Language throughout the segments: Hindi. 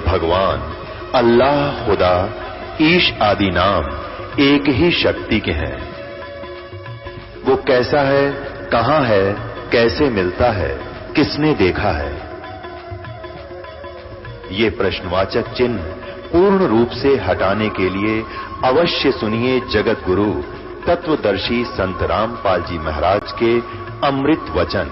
भगवान, अल्लाह, खुदा, ईश आदि नाम एक ही शक्ति के हैं। वो कैसा है, कहां है, कैसे मिलता है, किसने देखा है? ये प्रश्नवाचक चिन्ह पूर्ण रूप से हटाने के लिए अवश्य सुनिए जगत गुरु तत्वदर्शी संत रामपाल जी महाराज के अमृत वचन,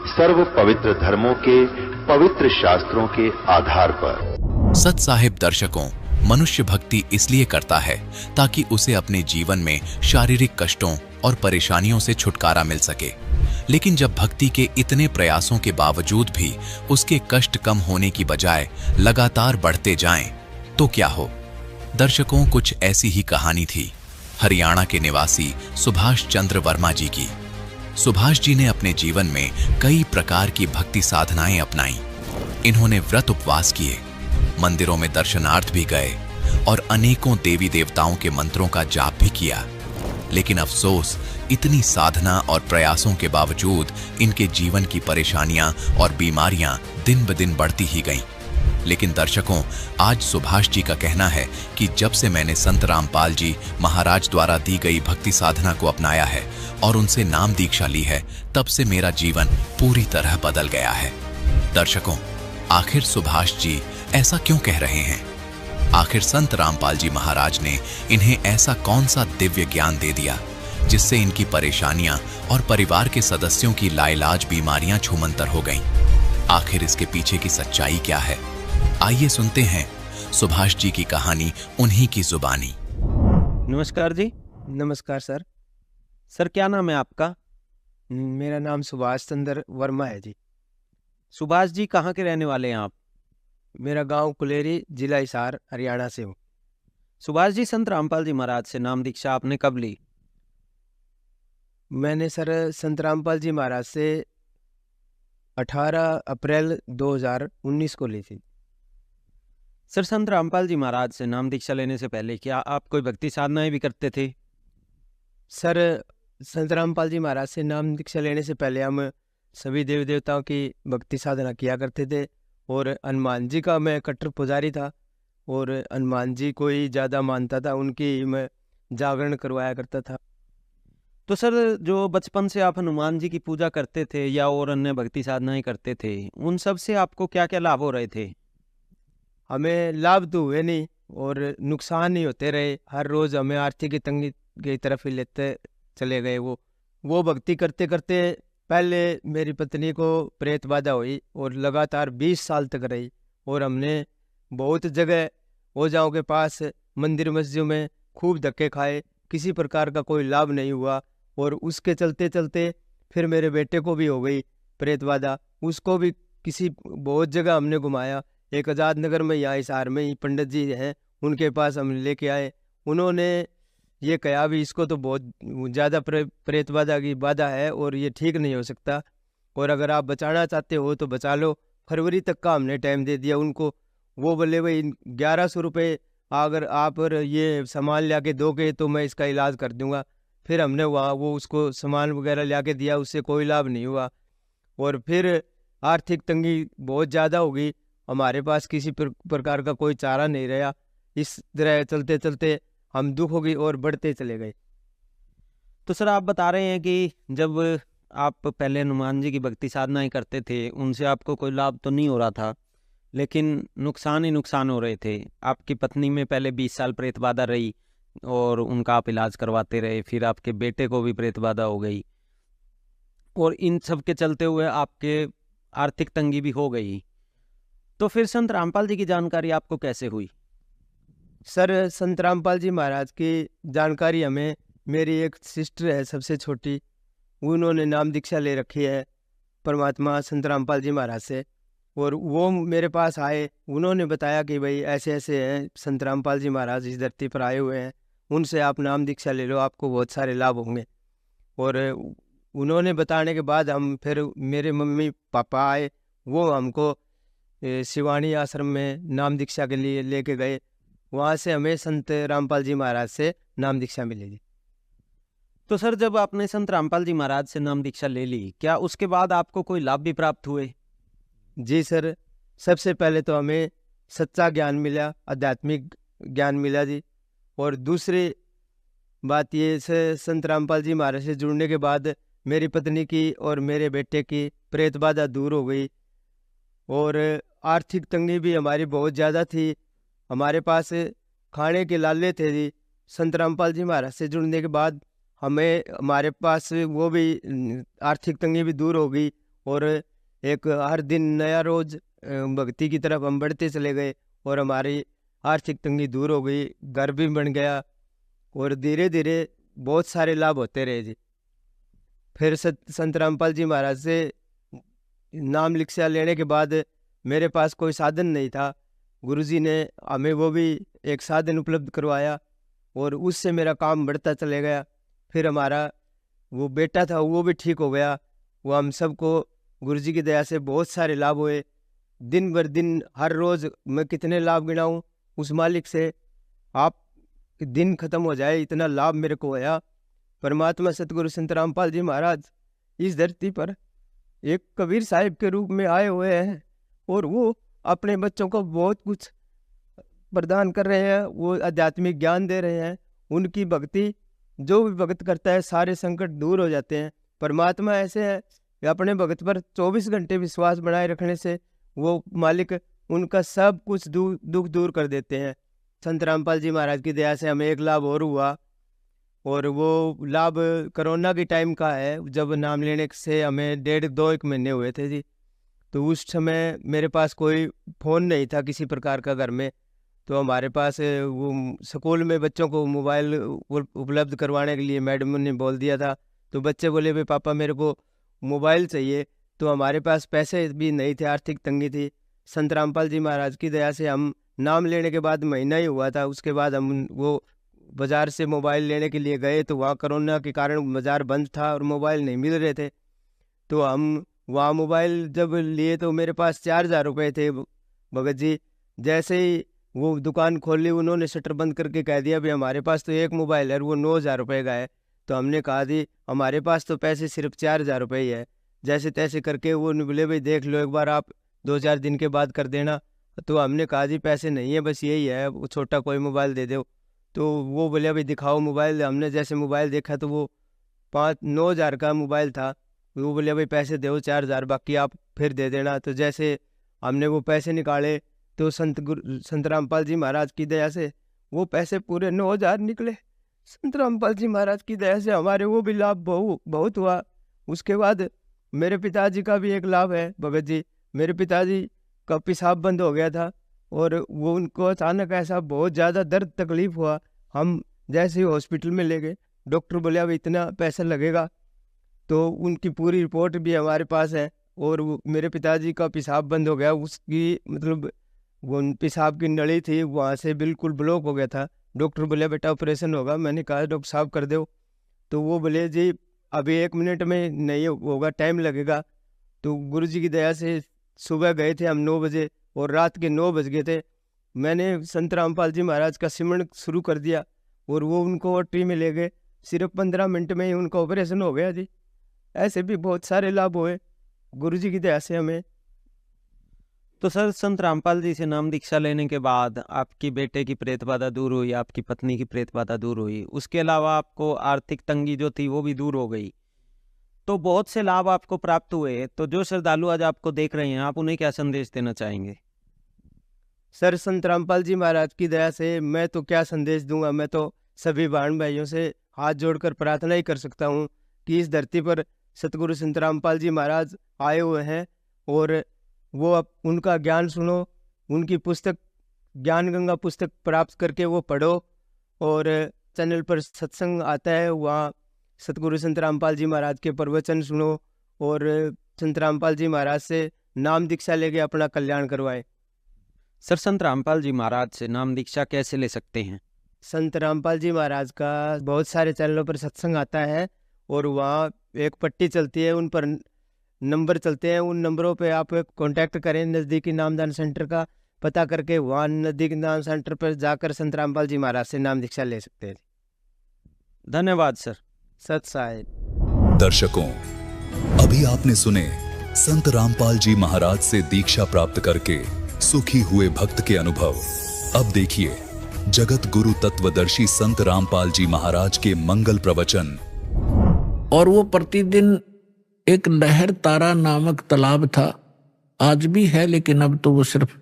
सर्व पवित्र धर्मों के पवित्र शास्त्रों के आधार पर। सत साहिब दर्शकों, मनुष्य भक्ति इसलिए करता है ताकि उसे अपने जीवन में शारीरिक कष्टों और परेशानियों से छुटकारा मिल सके। लेकिन जब भक्ति के इतने प्रयासों के बावजूद भी उसके कष्ट कम होने की बजाय लगातार बढ़ते जाएं, तो क्या हो? दर्शकों, कुछ ऐसी ही कहानी थी हरियाणा के निवासी सुभाष चंद्र वर्मा जी की। सुभाष जी ने अपने जीवन में कई प्रकार की भक्ति साधनाएं अपनाई। इन्होंने व्रत उपवास किए, मंदिरों में दर्शनार्थ भी गए और अनेकों देवी देवताओं के मंत्रों का जाप भी किया। लेकिन अफसोस, इतनी साधना और प्रयासों के बावजूद इनके जीवन की परेशानियां और बीमारियां दिन ब दिन बढ़ती ही गईं। लेकिन दर्शकों, आज सुभाष जी का कहना है कि जब से मैंने संत रामपाल जी महाराज द्वारा दी गई भक्ति साधना को अपनाया है और उनसे नाम दीक्षा ली है, तब से मेरा जीवन पूरी तरह बदल गया है। दर्शकों, आखिर सुभाष जी ऐसा क्यों कह रहे हैं? आखिर संत रामपाल जी महाराज ने इन्हें ऐसा कौन सा दिव्य ज्ञान दे दिया जिससे इनकी परेशानियां और परिवार के सदस्यों की लाइलाज बीमारियां छूमंतर हो गईं? आखिर इसके पीछे की सच्चाई क्या है? आइए सुनते हैं सुभाष जी की कहानी उन्हीं की जुबानी। नमस्कार जी। नमस्कार सर। सर, क्या नाम है आपका? मेरा नाम सुभाष चंद्र वर्मा है जी। सुभाष जी कहाँ के रहने वाले हैं आप? मेरा गांव कुलेरी, जिला हिसार, हरियाणा से हूँ। सुभाष जी, संत रामपाल जी महाराज से नाम दीक्षा आपने कब ली? मैंने सर संत रामपाल जी महाराज से 18 अप्रैल 2019 को ली थी। सर, संत रामपाल जी महाराज से नाम दीक्षा लेने से पहले क्या आप कोई भक्ति साधनाएं भी करते थे? सर, संत रामपाल जी महाराज से नाम दीक्षा लेने से पहले हम सभी देवी देवताओं की भक्ति साधना किया करते थे और हनुमान जी का मैं कट्टर पुजारी था और हनुमान जी को ही ज़्यादा मानता था, उनकी मैं जागरण करवाया करता था। तो सर, जो बचपन से आप हनुमान जी की पूजा करते थे या और अन्य भक्ति साधनाएं करते थे, उन सब से आपको क्या क्या लाभ हो रहे थे? हमें लाभ तो हुए नहीं और नुकसान ही होते रहे। हर रोज़ हमें आर्थिक तंगी की तरफ ही लेते चले गए। वो भक्ति करते करते पहले मेरी पत्नी को प्रेत बाधा हुई और लगातार 20 साल तक रही और हमने बहुत जगह ओझाओं के पास, मंदिर मस्जिदों में खूब धक्के खाए, किसी प्रकार का कोई लाभ नहीं हुआ। और उसके चलते चलते फिर मेरे बेटे को भी हो गई प्रेत बाधा, उसको भी किसी बहुत जगह हमने घुमाया। एक आज़ाद नगर में, यहाँ हिसार में ही पंडित जी हैं, उनके पास हम लेके आए। उन्होंने ये कहा भी इसको तो बहुत ज़्यादा प्रेत बाधा की बाधा है और ये ठीक नहीं हो सकता, और अगर आप बचाना चाहते हो तो बचा लो। फरवरी तक का हमने टाइम दे दिया उनको। वो बोले भाई 1100 रुपये अगर आप ये सामान ला के दोगे तो मैं इसका इलाज कर दूंगा। फिर हमने वहाँ वो उसको सामान वगैरह ला के दिया, उससे कोई लाभ नहीं हुआ। और फिर आर्थिक तंगी बहुत ज़्यादा हो गई, हमारे पास किसी प्रकार का कोई चारा नहीं रहा। इस तरह चलते चलते हम दुख हो गई और बढ़ते चले गए। तो सर, आप बता रहे हैं कि जब आप पहले हनुमान जी की भक्ति साधनाएं करते थे, उनसे आपको कोई लाभ तो नहीं हो रहा था, लेकिन नुकसान ही नुकसान हो रहे थे। आपकी पत्नी में पहले 20 साल प्रेत बाधा रही और उनका आप इलाज करवाते रहे, फिर आपके बेटे को भी प्रेत बाधा हो गई और इन सब के चलते हुए आपके आर्थिक तंगी भी हो गई। तो फिर संत रामपाल जी की जानकारी आपको कैसे हुई? सर, संत रामपाल जी महाराज की जानकारी हमें, मेरी एक सिस्टर है सबसे छोटी, उन्होंने नाम दीक्षा ले रखी है परमात्मा संत रामपाल जी महाराज से, और वो मेरे पास आए। उन्होंने बताया कि भाई ऐसे ऐसे हैं संत रामपाल जी महाराज इस धरती पर आए हुए हैं, उनसे आप नाम दीक्षा ले लो, आपको बहुत सारे लाभ होंगे। और उन्होंने बताने के बाद हम फिर मेरे मम्मी पापा आए, वो हमको शिवानी आश्रम में नाम दीक्षा के लिए लेके गए। वहाँ से हमें संत रामपाल जी महाराज से नाम दीक्षा मिलेगी। तो सर, जब आपने संत रामपाल जी महाराज से नाम दीक्षा ले ली, क्या उसके बाद आपको कोई लाभ भी प्राप्त हुए? जी सर, सबसे पहले तो हमें सच्चा ज्ञान मिला, आध्यात्मिक ज्ञान मिला जी। और दूसरी बात ये से संत रामपाल जी महाराज से जुड़ने के बाद मेरी पत्नी की और मेरे बेटे की प्रेत बाधा दूर हो गई। और आर्थिक तंगी भी हमारी बहुत ज़्यादा थी, हमारे पास खाने के लाले थे जी। संत रामपाल जी महाराज से जुड़ने के बाद हमारे पास वो भी आर्थिक तंगी भी दूर हो गई। और एक हर दिन नया रोज भक्ति की तरफ हम बढ़ते चले गए और हमारी आर्थिक तंगी दूर हो गई, घर भी बन गया और धीरे धीरे बहुत सारे लाभ होते रहे जी। फिर संत रामपाल जी महाराज से नाम दीक्षा लेने के बाद मेरे पास कोई साधन नहीं था, गुरुजी ने हमें वो भी एक साधन उपलब्ध करवाया और उससे मेरा काम बढ़ता चले गया। फिर हमारा वो बेटा था वो भी ठीक हो गया। वो हम सबको गुरुजी की दया से बहुत सारे लाभ हुए। दिन भर दिन हर रोज़ मैं कितने लाभ गिनाऊं उस मालिक से, आप दिन खत्म हो जाए इतना लाभ मेरे को होया। परमात्मा सतगुरु संत रामपाल जी महाराज इस धरती पर एक कबीर साहिब के रूप में आए हुए हैं और वो अपने बच्चों को बहुत कुछ प्रदान कर रहे हैं, वो आध्यात्मिक ज्ञान दे रहे हैं। उनकी भक्ति जो भी भक्त करता है सारे संकट दूर हो जाते हैं। परमात्मा ऐसे है कि अपने भक्त पर 24 घंटे विश्वास बनाए रखने से वो मालिक उनका सब कुछ दुख दूर कर देते हैं। संत रामपाल जी महाराज की दया से हमें एक लाभ और हुआ और वो लाभ कोरोना के टाइम का है, जब नाम लेने से हमें 1.5-2 महीने हुए थे जी। तो उस समय मेरे पास कोई फ़ोन नहीं था किसी प्रकार का घर में, तो हमारे पास वो स्कूल में बच्चों को मोबाइल उपलब्ध करवाने के लिए मैडम ने बोल दिया था। तो बच्चे बोले भाई पापा मेरे को मोबाइल चाहिए, तो हमारे पास पैसे भी नहीं थे, आर्थिक तंगी थी। संत रामपाल जी महाराज की दया से हम नाम लेने के बाद महीना ही हुआ था, उसके बाद हम वो बाज़ार से मोबाइल लेने के लिए गए तो वहाँ कोरोना के कारण बाज़ार बंद था और मोबाइल नहीं मिल रहे थे। तो हम वहाँ मोबाइल जब लिए तो मेरे पास 4,000 रुपये थे भगत जी। जैसे ही वो दुकान खोली उन्होंने शटर बंद करके कह दिया भाई हमारे पास तो एक मोबाइल है वो 9,000 रुपये का है। तो हमने कहा जी हमारे पास तो पैसे सिर्फ 4,000 रुपये ही है। जैसे तैसे करके वो बोले भाई देख लो एक बार, आप 2-4 दिन के बाद कर देना। तो हमने कहा जी पैसे नहीं है, बस यही है, वो छोटा कोई मोबाइल दे दो। तो वो बोले भाई दिखाओ मोबाइल। हमने जैसे मोबाइल देखा तो वो 9,000 का मोबाइल था। वो बोले भाई पैसे दो 4,000, बाकी आप फिर दे देना। तो जैसे हमने वो पैसे निकाले तो संत रामपाल जी महाराज की दया से वो पैसे पूरे 9,000 निकले। संत रामपाल जी महाराज की दया से हमारे वो भी लाभ बहुत हुआ। उसके बाद मेरे पिताजी का भी एक लाभ है भगत जी। मेरे पिताजी का पेशाब बंद हो गया था और वो उनको अचानक ऐसा बहुत ज़्यादा दर्द तकलीफ हुआ। हम जैसे ही हॉस्पिटल में ले गए, डॉक्टर बोले अब इतना पैसा लगेगा। तो उनकी पूरी रिपोर्ट भी हमारे पास है और मेरे पिताजी का पेशाब बंद हो गया। उसकी मतलब वो पेशाब की नली थी वहाँ से बिल्कुल ब्लॉक हो गया था। डॉक्टर बोले बेटा ऑपरेशन होगा। मैंने कहा डॉक्टर साहब कर दो। तो वो बोले जी अभी 1 मिनट में नहीं होगा, टाइम लगेगा। तो गुरुजी की दया से सुबह गए थे हम 9 बजे और रात के 9 बज गए थे। मैंने संत रामपाल जी महाराज का सिमरन शुरू कर दिया और वो उनको ओटी में ले गए। सिर्फ 15 मिनट में ही उनका ऑपरेशन हो गया जी। ऐसे भी बहुत सारे लाभ हुए गुरुजी की दया से हमें। तो सर संत रामपाल जी से नाम दीक्षा लेने के बाद आपकी बेटे की प्रेत बाधा दूर हुई, आपकी पत्नी की प्रेत बाधा दूर हुई, उसके अलावा आपको आर्थिक तंगी जो थी वो भी दूर हो गई, तो बहुत से लाभ आपको प्राप्त हुए। तो जो श्रद्धालु आज आपको देख रहे हैं आप उन्हें क्या संदेश देना चाहेंगे? सर संत रामपाल जी महाराज की दया से मैं तो क्या संदेश दूंगा, मैं तो सभी बहन भाइयों से हाथ जोड़कर प्रार्थना ही कर सकता हूँ कि इस धरती पर सतगुरु संत रामपाल जी महाराज आए हुए हैं और वो उनका ज्ञान सुनो, उनकी पुस्तक ज्ञान गंगा पुस्तक प्राप्त करके वो पढ़ो। और चैनल पर सत्संग आता है, वहाँ सतगुरु संत रामपाल जी महाराज के प्रवचन सुनो और संत रामपाल जी महाराज से नाम दीक्षा लेके अपना कल्याण करवाएं। सर संत रामपाल जी महाराज से नाम दीक्षा कैसे ले सकते हैं? संत रामपाल जी महाराज का बहुत सारे चैनलों पर सत्संग आता है और वहाँ एक पट्टी चलती है, उन पर नंबर चलते हैं, उन नंबरों पे आप कांटेक्ट करें। नज़दीकी नामदान सेंटर का पता करके वहाँ नज़दीकी नाम सेंटर पर जाकर संत रामपाल जी महाराज से नाम दीक्षा ले सकते हैं। धन्यवाद सर। सत साहिब। दर्शकों, अभी आपने सुने संत रामपाल जी महाराज से दीक्षा प्राप्त करके सुखी हुए भक्त के अनुभव। अब देखिए जगत गुरु तत्वदर्शी संत रामपाल जी महाराज के मंगल प्रवचन। और वो प्रतिदिन एक लहर तारा नामक तालाब था, आज भी है, लेकिन अब तो वो सिर्फ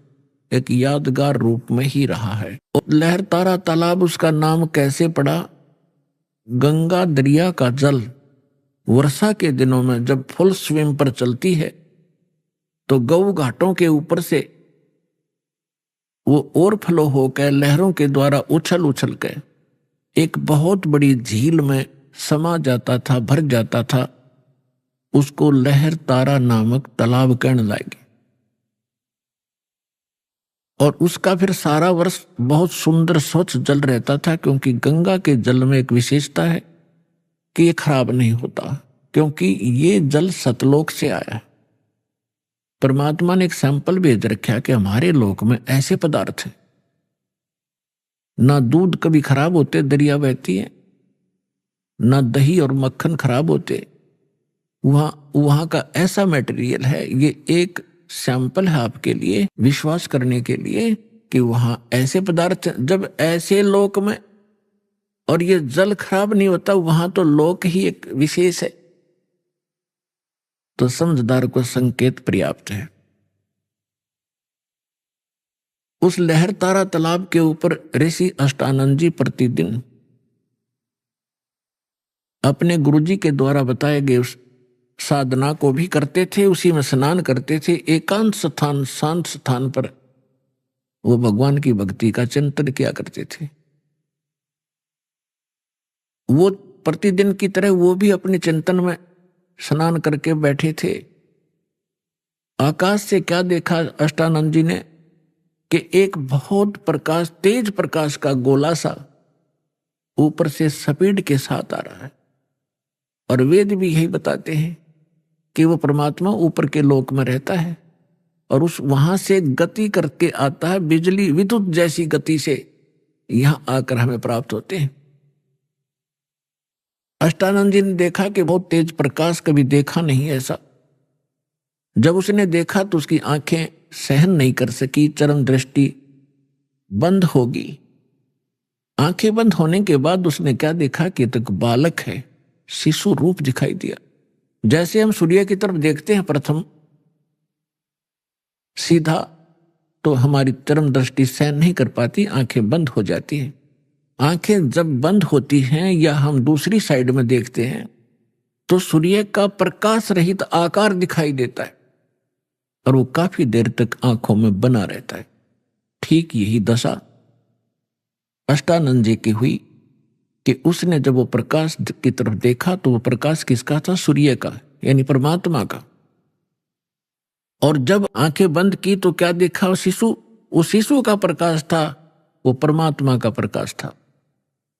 एक यादगार रूप में ही रहा है। और लहर तारा तालाब उसका नाम कैसे पड़ा? गंगा दरिया का जल वर्षा के दिनों में जब फुल स्विम पर चलती है तो गऊ घाटों के ऊपर से वो ओवरफ्लो होकर लहरों के द्वारा उछल उछल के एक बहुत बड़ी झील में समा जाता था, भर जाता था। उसको लहर तारा नामक तालाब कहने लगे। और उसका फिर सारा वर्ष बहुत सुंदर स्वच्छ जल रहता था, क्योंकि गंगा के जल में एक विशेषता है कि ये खराब नहीं होता, क्योंकि ये जल सतलोक से आया है। परमात्मा ने एक सैंपल भेज रखा कि हमारे लोक में ऐसे पदार्थ है, ना दूध कभी खराब होते, दरिया बहती है, ना दही और मक्खन खराब होते। वहां का ऐसा मटेरियल है। ये एक सैंपल है आपके लिए, विश्वास करने के लिए कि वहां ऐसे पदार्थ, जब ऐसे लोक में और ये जल खराब नहीं होता, वहां तो लोक ही एक विशेष है। तो समझदार को संकेत पर्याप्त है। उस लहर तारा तालाब के ऊपर ऋषि अष्टानंद जी प्रतिदिन अपने गुरुजी के द्वारा बताए गए उस साधना को भी करते थे, उसी में स्नान करते थे। एकांत स्थान, शांत स्थान पर वो भगवान की भक्ति का चिंतन किया करते थे। वो प्रतिदिन की तरह वो भी अपने चिंतन में स्नान करके बैठे थे। आकाश से क्या देखा अष्टानंद जी ने कि एक बहुत प्रकाश, तेज प्रकाश का गोला सा ऊपर से स्पीड के साथ आ रहा है। और वेद भी यही बताते हैं कि वो परमात्मा ऊपर के लोक में रहता है और उस वहां से गति करके आता है, बिजली विद्युत जैसी गति से यहां आकर हमें प्राप्त होते हैं। अष्टानंद जी ने देखा कि बहुत तेज प्रकाश, कभी देखा नहीं ऐसा। जब उसने देखा तो उसकी आंखें सहन नहीं कर सकी, चरम दृष्टि बंद होगी। आंखें बंद होने के बाद उसने क्या देखा कि एक बालक है, शिशु रूप दिखाई दिया। जैसे हम सूर्य की तरफ देखते हैं प्रथम सीधा, तो हमारी चरम दृष्टि सहन नहीं कर पाती, आंखें बंद हो जाती हैं। आंखें जब बंद होती हैं या हम दूसरी साइड में देखते हैं तो सूर्य का प्रकाश रहित आकार दिखाई देता है और वो काफी देर तक आंखों में बना रहता है। ठीक यही दशा अष्टानंद जी की हुई कि उसने जब वो प्रकाश की तरफ देखा तो वो प्रकाश किसका था? सूर्य का, यानी परमात्मा का। और जब आंखें बंद की तो क्या देखा? शिशु, वो शिशु का प्रकाश था, वो परमात्मा का प्रकाश था।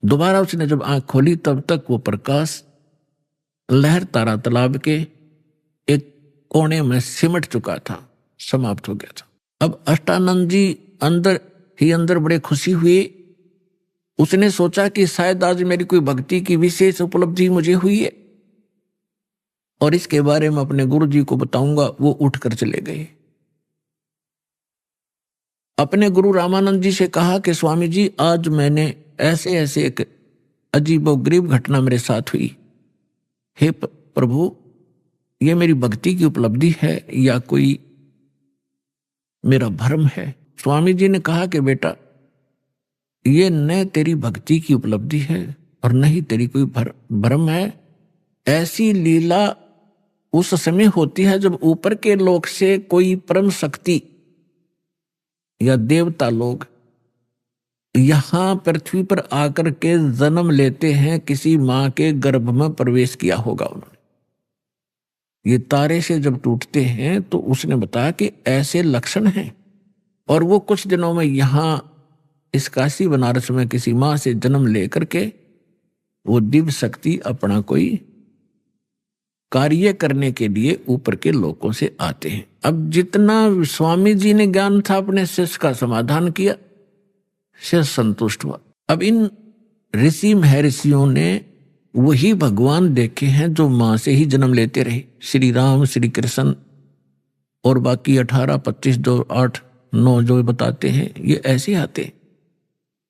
दोबारा उसने जब आंख खोली तब तक वो प्रकाश लहर तारा तालाब के एक कोने में सिमट चुका था, समाप्त हो गया था। अब अष्टानंद जी अंदर ही अंदर बड़े खुशी हुए। उसने सोचा कि शायद आज मेरी कोई भक्ति की विशेष उपलब्धि मुझे हुई है और इसके बारे में अपने गुरु जी को बताऊंगा। वो उठकर चले गए। अपने गुरु रामानंद जी से कहा कि स्वामी जी, आज मैंने ऐसे ऐसे एक अजीबोगरीब घटना मेरे साथ हुई। हे प्रभु, ये मेरी भक्ति की उपलब्धि है या कोई मेरा भ्रम है? स्वामी जी ने कहा कि बेटा, ये न तेरी भक्ति की उपलब्धि है और न ही तेरी कोई भ्रम है। ऐसी लीला उस समय होती है जब ऊपर के लोक से कोई परम शक्ति या देवता लोग यहां पृथ्वी पर आकर के जन्म लेते हैं। किसी मां के गर्भ में प्रवेश किया होगा उन्होंने। ये तारे से जब टूटते हैं तो उसने बताया कि ऐसे लक्षण हैं। और वो कुछ दिनों में यहां इस काशी बनारस में किसी मां से जन्म लेकर के वो दिव्य शक्ति अपना कोई कार्य करने के लिए ऊपर के लोकों से आते हैं। अब जितना स्वामी जी ने ज्ञान था अपने शिष्य का समाधान किया, शिष्य संतुष्ट हुआ। अब इन ऋषि महर्षियों ने वही भगवान देखे हैं जो मां से ही जन्म लेते रहे। श्री राम, श्री कृष्ण और बाकी 18, 25, 2, 8, 9 जो बताते हैं ये ऐसे आते।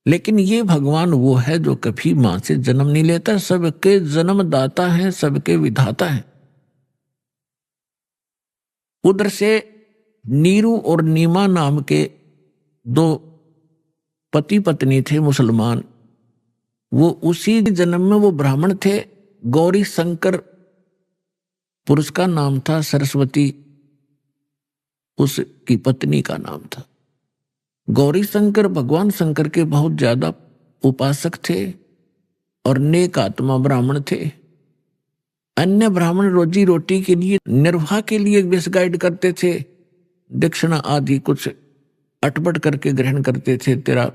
लेकिन ये भगवान वो है जो कभी मां से जन्म नहीं लेता, सबके जन्मदाता है, सबके विधाता है। उधर से नीरू और नीमा नाम के 2 पति पत्नी थे मुसलमान, वो उसी जन्म में वो ब्राह्मण थे। गौरी शंकर पुरुष का नाम था, सरस्वती उसकी पत्नी का नाम था। गौरी शंकर भगवान शंकर के बहुत ज्यादा उपासक थे और नेक आत्मा ब्राह्मण थे। अन्य ब्राह्मण रोजी रोटी के लिए, निर्वाह के लिए मिसगाइड करते थे, दक्षिणा आदि कुछ अटपट करके ग्रहण करते थे। तेरा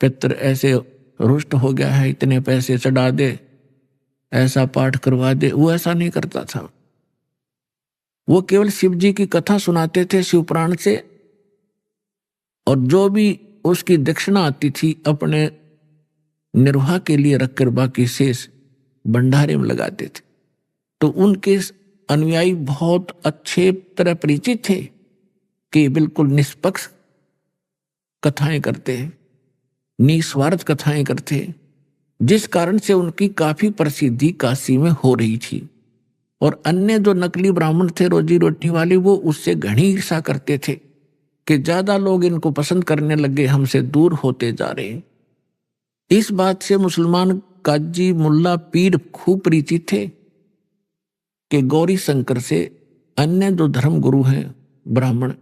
पितर ऐसे रुष्ट हो गया है, इतने पैसे चढ़ा दे, ऐसा पाठ करवा दे। वो ऐसा नहीं करता था। वो केवल शिव जी की कथा सुनाते थे शिव पुराण से, और जो भी उसकी दक्षिणा आती थी अपने निर्वाह के लिए रखकर बाकी शेष भंडारे में लगाते थे। तो उनके अनुयायी बहुत अच्छे तरह परिचित थे कि बिल्कुल निष्पक्ष कथाएं करते हैं, निस्वार्थ कथाएं करते हैं, जिस कारण से उनकी काफी प्रसिद्धि काशी में हो रही थी। और अन्य जो नकली ब्राह्मण थे रोजी रोटी वाले, वो उससे घनी ईर्षा करते थे कि ज्यादा लोग इनको पसंद करने लगे, हमसे दूर होते जा रहे हैं। इस बात से मुसलमान काजी मुल्ला पीर खूब परिचित थे कि गौरी शंकर से अन्य जो धर्म गुरु हैं ब्राह्मण,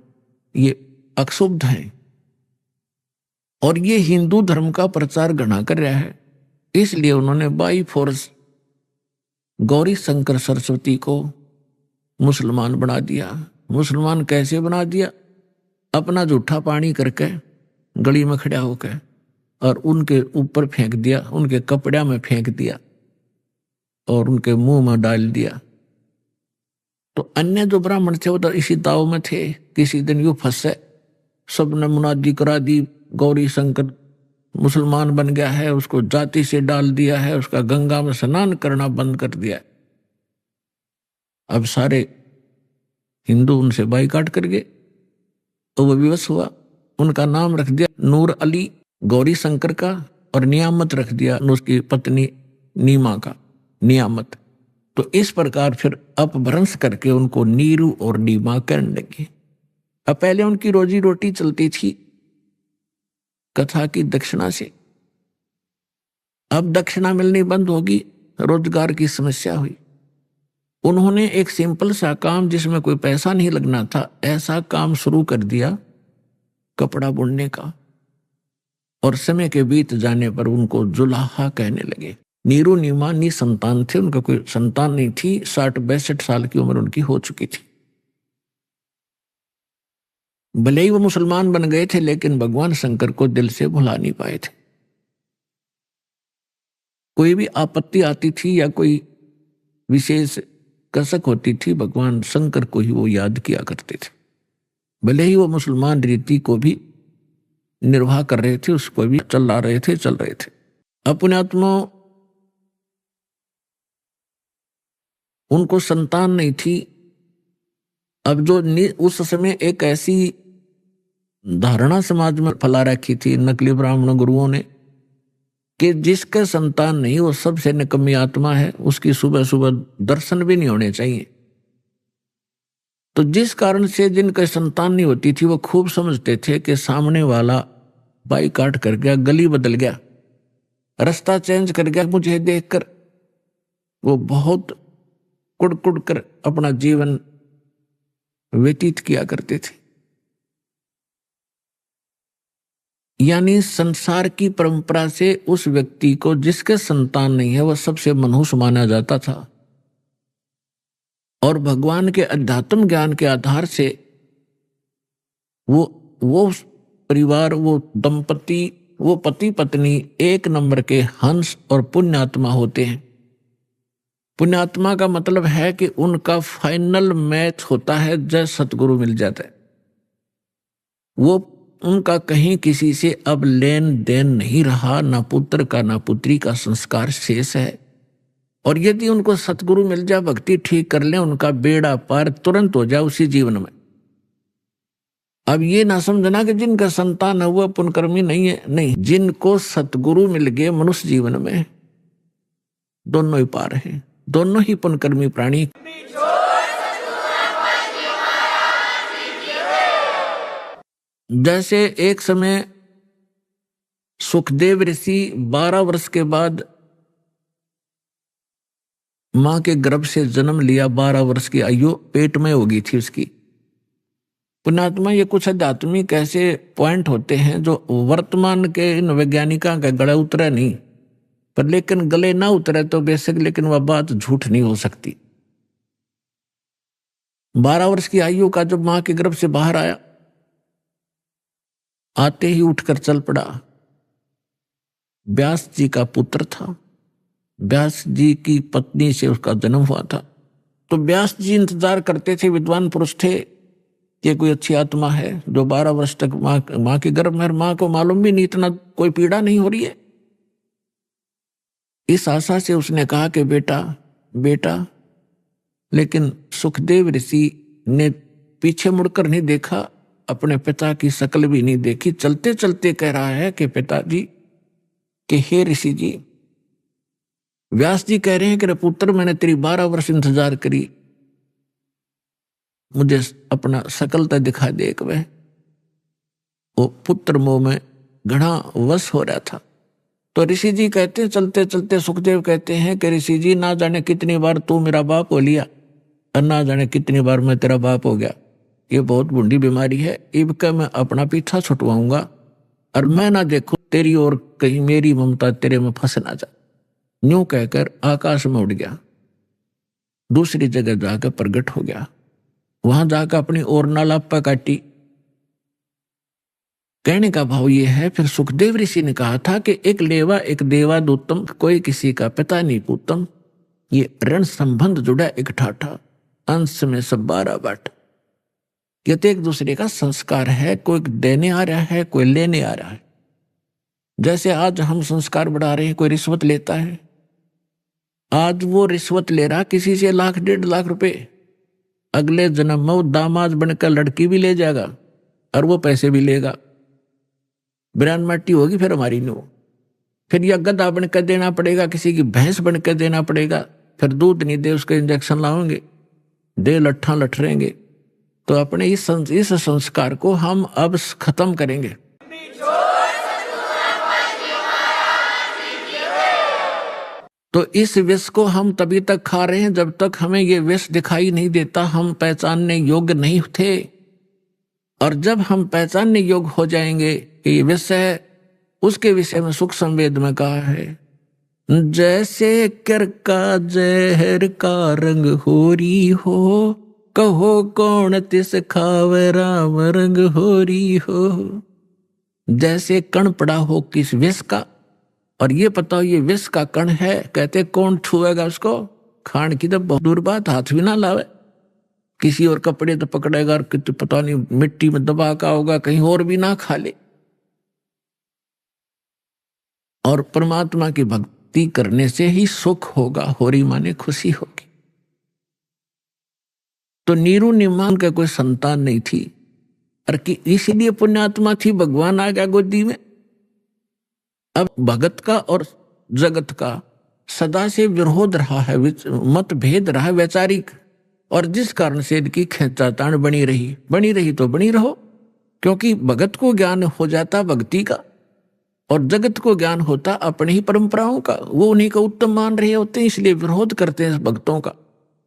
ये अक्षुब्ध हैं और ये हिंदू धर्म का प्रचार घना कर रहा है। इसलिए उन्होंने बाई फोर्स गौरी शंकर सरस्वती को मुसलमान बना दिया। मुसलमान कैसे बना दिया? अपना जूठा पानी करके गली में खड़ा होकर और उनके ऊपर फेंक दिया, उनके कपड़े में फेंक दिया और उनके मुंह में डाल दिया। तो अन्य जो ब्राह्मण थे वो तो इसी दाव में थे। किसी दिन यूं फंसे, सबने मुनादी करा दी, गौरी शंकर मुसलमान बन गया है, उसको जाति से डाल दिया है, उसका गंगा में स्नान करना बंद कर दिया। अब सारे हिंदू उनसे बाइकाट कर गए, तो वो विवश हुआ। उनका नाम रख दिया नूर अली गौरी शंकर का, और नियामत रख दिया उसकी पत्नी नीमा का, नियामत। तो इस प्रकार फिर अपभ्रंश करके उनको नीरू और नीमा करने लगे। अब पहले उनकी रोजी रोटी चलती थी कथा की दक्षिणा से, अब दक्षिणा मिलनी बंद होगी, रोजगार की समस्या हुई। उन्होंने एक सिंपल सा काम जिसमें कोई पैसा नहीं लगना था, ऐसा काम शुरू कर दिया कपड़ा बुनने का, और समय के बीत जाने पर उनको जुलाहा कहने लगे। नीरू नीमा निसंतान थे, उनका कोई संतान नहीं थी। 60-62 साल की उम्र उनकी हो चुकी थी। भले ही वो मुसलमान बन गए थे, लेकिन भगवान शंकर को दिल से भुला नहीं पाए थे। कोई भी आपत्ति आती थी या कोई विशेष कसक होती थी, भगवान शंकर को ही वो याद किया करते थे। भले ही वो मुसलमान रीति को भी निर्वाह कर रहे थे, उसको भी चल रहे थे। अपने आत्मा उनको संतान नहीं थी। अब जो उस समय एक ऐसी धारणा समाज में फैला रखी थी नकली ब्राह्मण गुरुओं ने कि जिसका संतान नहीं वो सबसे निकम्मी आत्मा है, उसकी सुबह सुबह दर्शन भी नहीं होने चाहिए। तो जिस कारण से जिनका संतान नहीं होती थी वो खूब समझते थे कि सामने वाला बाइकाट कर गया, गली बदल गया, रास्ता चेंज कर गया। मुझे देखकर वो बहुत कुड़ कर अपना जीवन व्यतीत किया करते थे। यानी संसार की परंपरा से उस व्यक्ति को जिसके संतान नहीं है वह सबसे मनहूस माना जाता था, और भगवान के अध्यात्म ज्ञान के आधार से वो परिवार, वो दंपति, वो पति पत्नी एक नंबर के हंस और पुण्यात्मा होते हैं। पुण्यात्मा का मतलब है कि उनका फाइनल मैच होता है जय सतगुरु मिल जाता है। वो उनका कहीं किसी से अब लेन देन नहीं रहा, ना पुत्र का ना पुत्री का संस्कार शेष है। और यदि उनको सतगुरु मिल जाए, भक्ति ठीक कर ले, उनका बेड़ा पार तुरंत हो जाए उसी जीवन में। अब ये ना समझना कि जिनका संतान है वह पुण्यकर्मी नहीं है, नहीं, जिनको सतगुरु मिल गए मनुष्य जीवन में, दोनों ही पार हैं, दोनों ही पुण्यकर्मी प्राणी। जैसे एक समय सुखदेव ऋषि 12 वर्ष के बाद मां के गर्भ से जन्म लिया, 12 वर्ष की आयु पेट में हो गई थी उसकी। पुण्यात्मा, ये कुछ आध्यात्मिक ऐसे पॉइंट होते हैं जो वर्तमान के इन वैज्ञानिकों का गला उतरा नहीं, पर लेकिन गले ना उतरे तो बेशक, लेकिन वह बात झूठ नहीं हो सकती। 12 वर्ष की आयु का जब मां के गर्भ से बाहर आया, आते ही उठकर चल पड़ा। व्यास जी का पुत्र था, व्यास जी की पत्नी से उसका जन्म हुआ था। तो व्यास जी इंतजार करते थे, विद्वान पुरुष थे, ये कोई अच्छी आत्मा है जो 12 वर्ष तक माँ के गर्भ में, माँ को मालूम भी नहीं, इतना कोई पीड़ा नहीं हो रही है। इस आशा से उसने कहा कि बेटा बेटा, लेकिन सुखदेव ऋषि ने पीछे मुड़कर नहीं देखा, अपने पिता की शक्ल भी नहीं देखी, चलते चलते कह रहा है कि पिताजी, कि हे ऋषि जी, व्यास जी कह रहे हैं कि रे पुत्र, मैंने तेरी 12 वर्ष इंतजार करी, मुझे अपना शकलता दिखा दे। एक वह वो पुत्र मोह में घना वश हो रहा था। तो ऋषि जी कहते हैं, चलते चलते सुखदेव कहते हैं कि ऋषि जी, ना जाने कितनी बार तू मेरा बाप हो लिया और ना जाने कितनी बार मैं तेरा बाप हो गया। ये बहुत बूढ़ी बीमारी है, इबका मैं अपना पीछा छुटवाऊंगा और मैं ना देखूं तेरी और कहीं मेरी ममता तेरे में फंस ना जा। यूं कहकर आकाश में उड़ गया, दूसरी जगह जाकर प्रकट हो गया। वहां जाकर अपनी और नालापा काटी। कहने का भाव ये है, फिर सुखदेव ऋषि ने कहा था कि एक लेवा एक देवा दूतम, कोई किसी का पिता नहीं पूतम। ये ऋण संबंध जुड़ा एक ठाठा, अंश में सब 12 बाट। ये तो एक दूसरे का संस्कार है, कोई देने आ रहा है, कोई लेने आ रहा है। जैसे आज हम संस्कार बढ़ा रहे हैं, कोई रिश्वत लेता है, आज वो रिश्वत ले रहा किसी से 1 लाख 1.5 लाख रुपए, अगले जन्म में वो दामाद बनकर लड़की भी ले जाएगा और वो पैसे भी लेगा। बिरान माटी होगी फिर हमारी नो, फिर यह गधा बनकर देना पड़ेगा, किसी की भैंस बनकर देना पड़ेगा, फिर दूध नहीं दे उसके इंजेक्शन लाओगे, दे लट्ठा लठरेंगे। तो अपने इस संस्कार को हम अब खत्म करेंगे। तो इस विष को हम तभी तक खा रहे हैं जब तक हमें ये विष दिखाई नहीं देता, हम पहचानने योग्य नहीं थे। और जब हम पहचानने योग्य हो जाएंगे कि ये विष है, उसके विषय में सुख संवेद में कहा है, जैसे कर का जहर का रंग होरी हो, कहो कौन तिस खावे राम रंग होरी हो। जैसे कण पड़ा हो किस विष का, और ये पता हो ये विष का कण है, कहते कौन छुएगा उसको, खान की तो बहुत दूर बात, हाथ भी ना लावे, किसी और कपड़े तो पकड़ेगा और पता नहीं मिट्टी में दबा का होगा, कहीं और भी ना खा ले। और परमात्मा की भक्ति करने से ही सुख होगा, होरी माने खुशी होगी। तो नीरू निमान का कोई संतान नहीं थी, और कि इसीलिए पुण्यात्मा थी, भगवान आ गया गोदी में। अब भगत का और जगत का सदा से विरोध रहा है, मतभेद रहा है वैचारिक, और जिस कारण से इनकी खींचातान बनी रही तो बनी रहो, क्योंकि भगत को ज्ञान हो जाता भक्ति का और जगत को ज्ञान होता अपनी ही परंपराओं का, वो उन्हीं को उत्तम मान रहे होते हैं, इसलिए विरोध करते हैं भक्तों का।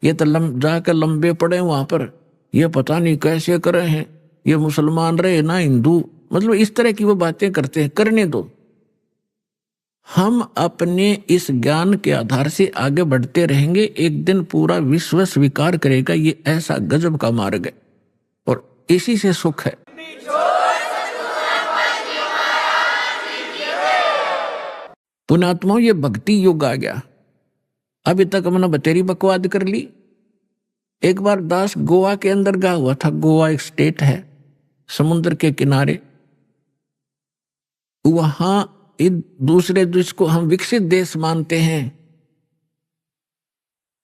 ये तो जाकर लंबे पड़े वहां पर, ये पता नहीं कैसे कर रहे हैं, ये मुसलमान रहे ना हिंदू, मतलब इस तरह की वो बातें करते हैं, करने दो। हम अपने इस ज्ञान के आधार से आगे बढ़ते रहेंगे, एक दिन पूरा विश्व स्वीकार करेगा ये ऐसा गजब का मार्ग है, और इसी से सुख है। पुण्यात्माओं, ये भक्ति युग आ गया। अभी तक हमने बतेरी बकवाद कर ली। एक बार दास गोवा के अंदर गया हुआ था। गोवा एक स्टेट है समुद्र के किनारे। वहां दूसरे देश को हम विकसित देश मानते हैं,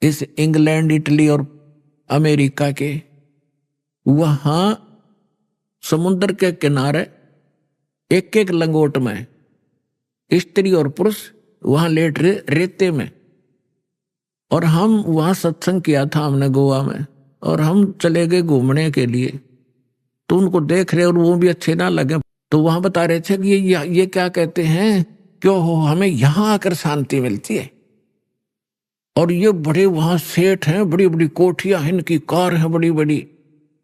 इस इंग्लैंड इटली और अमेरिका के। वहां समुद्र के किनारे एक एक लंगोट में स्त्री और पुरुष वहां लेट रहे रेते में। और हम वहां सत्संग किया था हमने गोवा में, और हम चले गए घूमने के लिए। तो उनको देख रहे और वो भी अच्छे ना लगे, तो वहां बता रहे थे कि ये क्या कहते हैं, क्यों हो हमें यहां आकर शांति मिलती है। और ये बड़े वहां सेठ हैं, बड़ी बड़ी कोठियां हैं, इनकी कार है बड़ी बड़ी।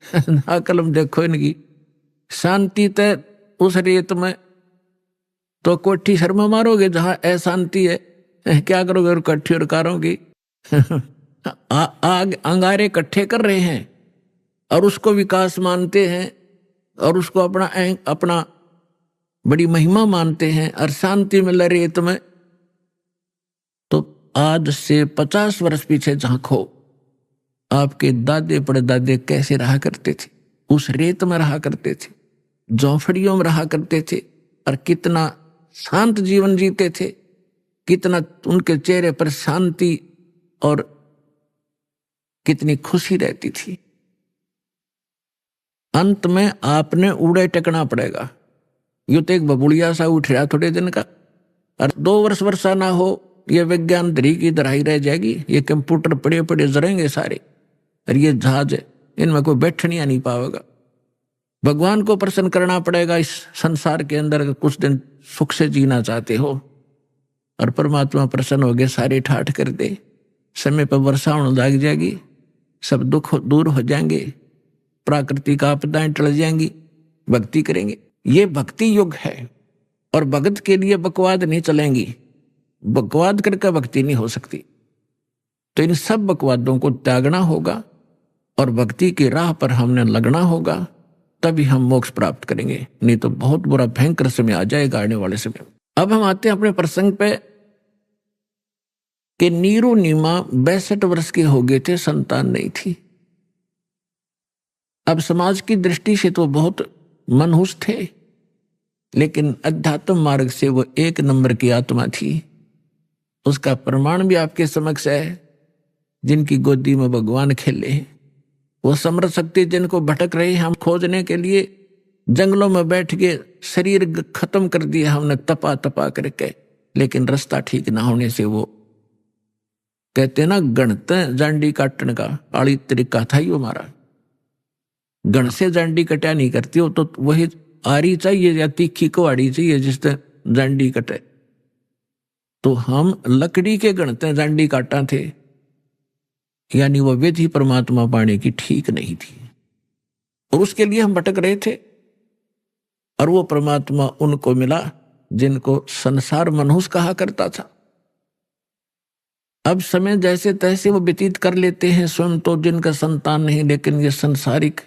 कलम देखो इनकी शांति तय उस रेत में, तो कोठी शर्मा मारोगे जहां अशांति है, क्या करोगे और कट्ठी और कारों की। आग अंगारे इकट्ठे कर रहे हैं और उसको विकास मानते हैं और उसको अपना बड़ी महिमा मानते हैं, और शांति मिल रेत में। तो आज से 50 वर्ष पीछे झांको, आपके दादे परदादे कैसे रहा करते थे, उस रेत में रहा करते थे, झोंपड़ियों में रहा करते थे, और कितना शांत जीवन जीते थे, कितना उनके चेहरे पर शांति और कितनी खुशी रहती थी। अंत में आपने उड़े टेकना पड़ेगा। यूं तो एक बबुड़िया सा उठ रहा थोड़े दिन का, और 2 वर्ष वर्षा ना हो, ये विज्ञान धरी की दराई रह जाएगी। ये कंप्यूटर पड़े पड़े जरेंगे सारे, और ये जहाज इनमें कोई बैठनिया नहीं पाएगा। भगवान को प्रसन्न करना पड़ेगा इस संसार के अंदर, अगर कुछ दिन सुख से जीना चाहते हो। और परमात्मा प्रसन्न हो गए, सारे ठाठ कर दे, समय पर वर्षा होने लग जाएगी, सब दुख दूर हो जाएंगे, प्राकृतिक आपदाएं टल जाएंगी, भक्ति करेंगे। ये भक्ति युग है, और भगत के लिए बकवाद नहीं चलेंगी। बकवाद करके भक्ति नहीं हो सकती। तो इन सब बकवादों को त्यागना होगा और भक्ति की राह पर हमने लगना होगा, तभी हम मोक्ष प्राप्त करेंगे। नहीं तो बहुत बुरा भयंकर समय आ जाएगा आने वाले समय। अब हम आते हैं अपने प्रसंग पे कि नीरू नीमा 62 वर्ष के हो गए थे, संतान नहीं थी। अब समाज की दृष्टि से तो बहुत मनहूस थे, लेकिन अध्यात्म मार्ग से वो 1 नंबर की आत्मा थी। उसका प्रमाण भी आपके समक्ष है। जिनकी गोदी में भगवान खेले, वो समर्थ शक्ति जिनको भटक रही हम खोजने के लिए जंगलों में बैठ के शरीर खत्म कर दिया हमने तपा तपा करके, लेकिन रास्ता ठीक ना होने से वो कहते ना गणत जांडी काटने का आड़ी तरीका था ही हमारा। गण से जांडी कटा नहीं करती हो, तो वही आरी चाहिए या तीखी को आड़ी चाहिए जिससे जांडी कटे। तो हम लकड़ी के गणते जांडी काटा थे, यानी वो विधि परमात्मा पाने की ठीक नहीं थी, और उसके लिए हम भटक रहे थे। और वो परमात्मा उनको मिला जिनको संसार मनहूस कहा करता था। अब समय जैसे तैसे वो व्यतीत कर लेते हैं, स्वयं तो जिनका संतान नहीं, लेकिन ये संसारिक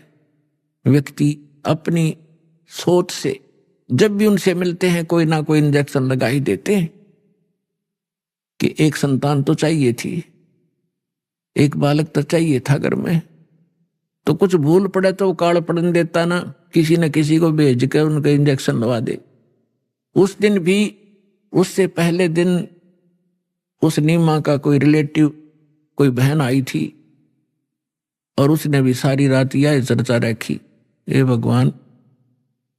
व्यक्ति अपनी सोच से जब भी उनसे मिलते हैं कोई ना कोई इंजेक्शन लगा ही देते हैं कि एक संतान तो चाहिए थी, एक बालक तो चाहिए था घर में। तो कुछ भूल पड़े तो वो काल पड़न देता ना, किसी न किसी को भेज के उनके इंजेक्शन लगा दे। उस दिन भी, उससे पहले दिन उस नीमा का कोई रिलेटिव, कोई बहन आई थी, और उसने भी सारी रात यह चर्चा रखी, हे भगवान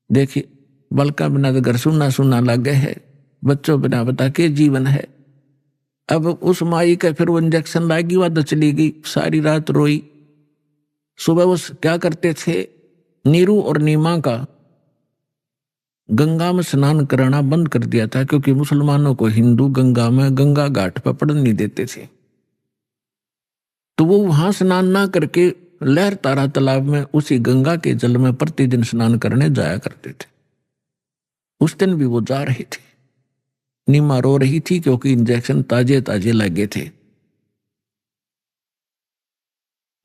देखिए बलका बिना तो घर सुनना सुनना लग गए है, बच्चों बिना बता के जीवन है। अब उस माई का फिर वो इंजेक्शन लाएगी, वह चली गई, सारी रात रोई। सुबह वो क्या करते थे, नीरू और नीमा का गंगा में स्नान कराना बंद कर दिया था, क्योंकि मुसलमानों को हिंदू गंगा में गंगा घाट पर पड़ने नहीं देते थे। तो वो वहां स्नान ना करके लहर तारा तालाब में उसी गंगा के जल में प्रतिदिन स्नान करने जाया करते थे। उस दिन भी वो जा रहे थे। नीमा रो रही थी क्योंकि इंजेक्शन ताजे ताजे लगे थे,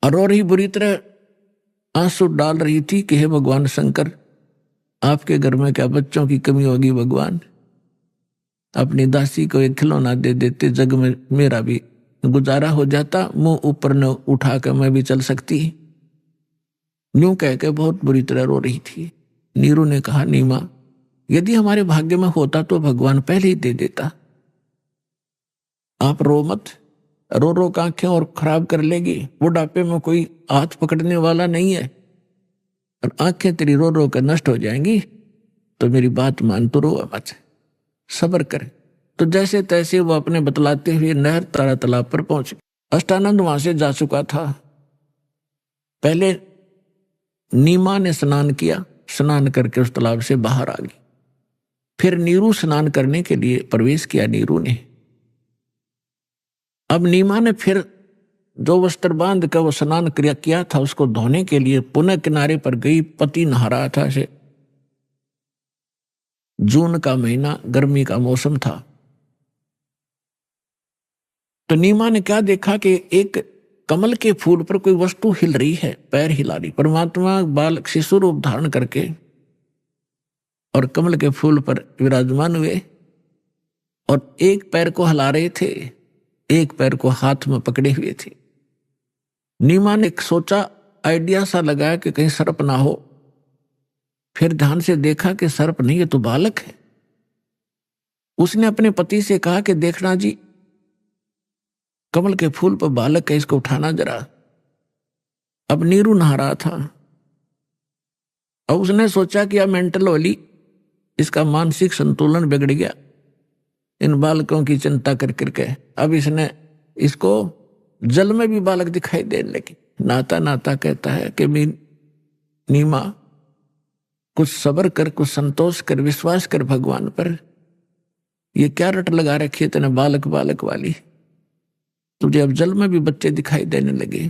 और रो रही बुरी तरह आंसू डाल रही थी कि हे भगवान शंकर, आपके घर में क्या बच्चों की कमी होगी भगवान, अपनी दासी को एक खिलौना दे देते, जग में मेरा भी गुजारा हो जाता, मुंह ऊपर न उठा कर मैं भी चल सकती। यूं कह के बहुत बुरी तरह रो रही थी। नीरू ने कहा, नीमा यदि हमारे भाग्य में होता तो भगवान पहले ही दे देता, आप रो मत। रो रो आंखें और खराब कर लेगी, बुढ़ापे में कोई हाथ पकड़ने वाला नहीं है। और आंखें तेरी रो रो कर नष्ट हो जाएंगी, तो मेरी बात मान, तो रो मत, सब्र कर। तो जैसे तैसे वो अपने बतलाते हुए नहर तारा तालाब पर पहुंच गए। अष्टानंद वहां से जा चुका था। पहले नीमा ने स्नान किया, स्नान करके उस तालाब से बाहर आ गई। फिर नीरू स्नान करने के लिए प्रवेश किया नीरू ने। अब नीमा ने फिर जो वस्त्र बांध कर वो स्नान किया था उसको धोने के लिए पुनः किनारे पर गई। पति नहा रहा था। से जून का महीना, गर्मी का मौसम था। तो नीमा ने क्या देखा कि एक कमल के फूल पर कोई वस्तु हिल रही है, पैर हिला रही। परमात्मा बालक शिशु रूप धारण करके और कमल के फूल पर विराजमान हुए और एक पैर को हिला रहे थे, एक पैर को हाथ में पकड़े हुए थे। नीमा ने सोचा, आइडिया सा लगाया कि कहीं सर्प ना हो। फिर ध्यान से देखा कि सर्प नहीं, ये तो बालक है। उसने अपने पति से कहा कि देखना जी, कमल के फूल पर बालक है, इसको उठाना जरा। अब नीरू नहा रहा था। अब उसने सोचा कि अब मेंटल वाली, इसका मानसिक संतुलन बिगड़ गया इन बालकों की चिंता कर करके। अब इसने इसको जल में भी बालक दिखाई देने लगे। नाता नाता कहता है कि नीमा, कुछ सब्र कर, कुछ संतोष कर, विश्वास कर भगवान पर। ये क्या रट लगा रखी है तेने बालक बालक वाली? तुझे अब जल में भी बच्चे दिखाई देने लगे,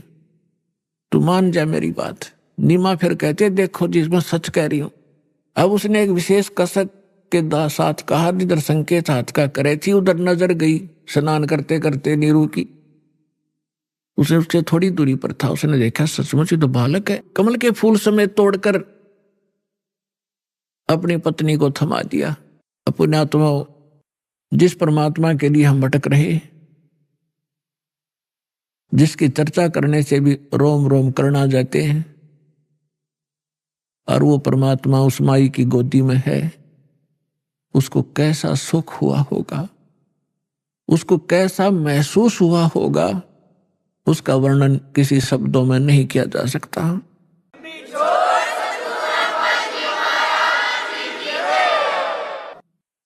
तू मान जा मेरी बात। नीमा फिर कहते, देखो जी मैं सच कह रही हूं। अब उसने एक विशेष कसक के साथ कहा, जिधर संकेत हाथ का करे थी उधर नजर गई स्नान करते करते नीरू की। उसे उससे थोड़ी दूरी पर था। उसने देखा सचमुच तो बालक है। कमल के फूल समेत तोड़कर अपनी पत्नी को थमा दिया। अपने आत्मा, जिस परमात्मा के लिए हम भटक रहे, जिसकी चर्चा करने से भी रोम रोम करना जाते हैं, और वो परमात्मा उस माई की गोदी में है, उसको कैसा सुख हुआ होगा, उसको कैसा महसूस हुआ होगा, उसका वर्णन किसी शब्दों में नहीं किया जा सकता।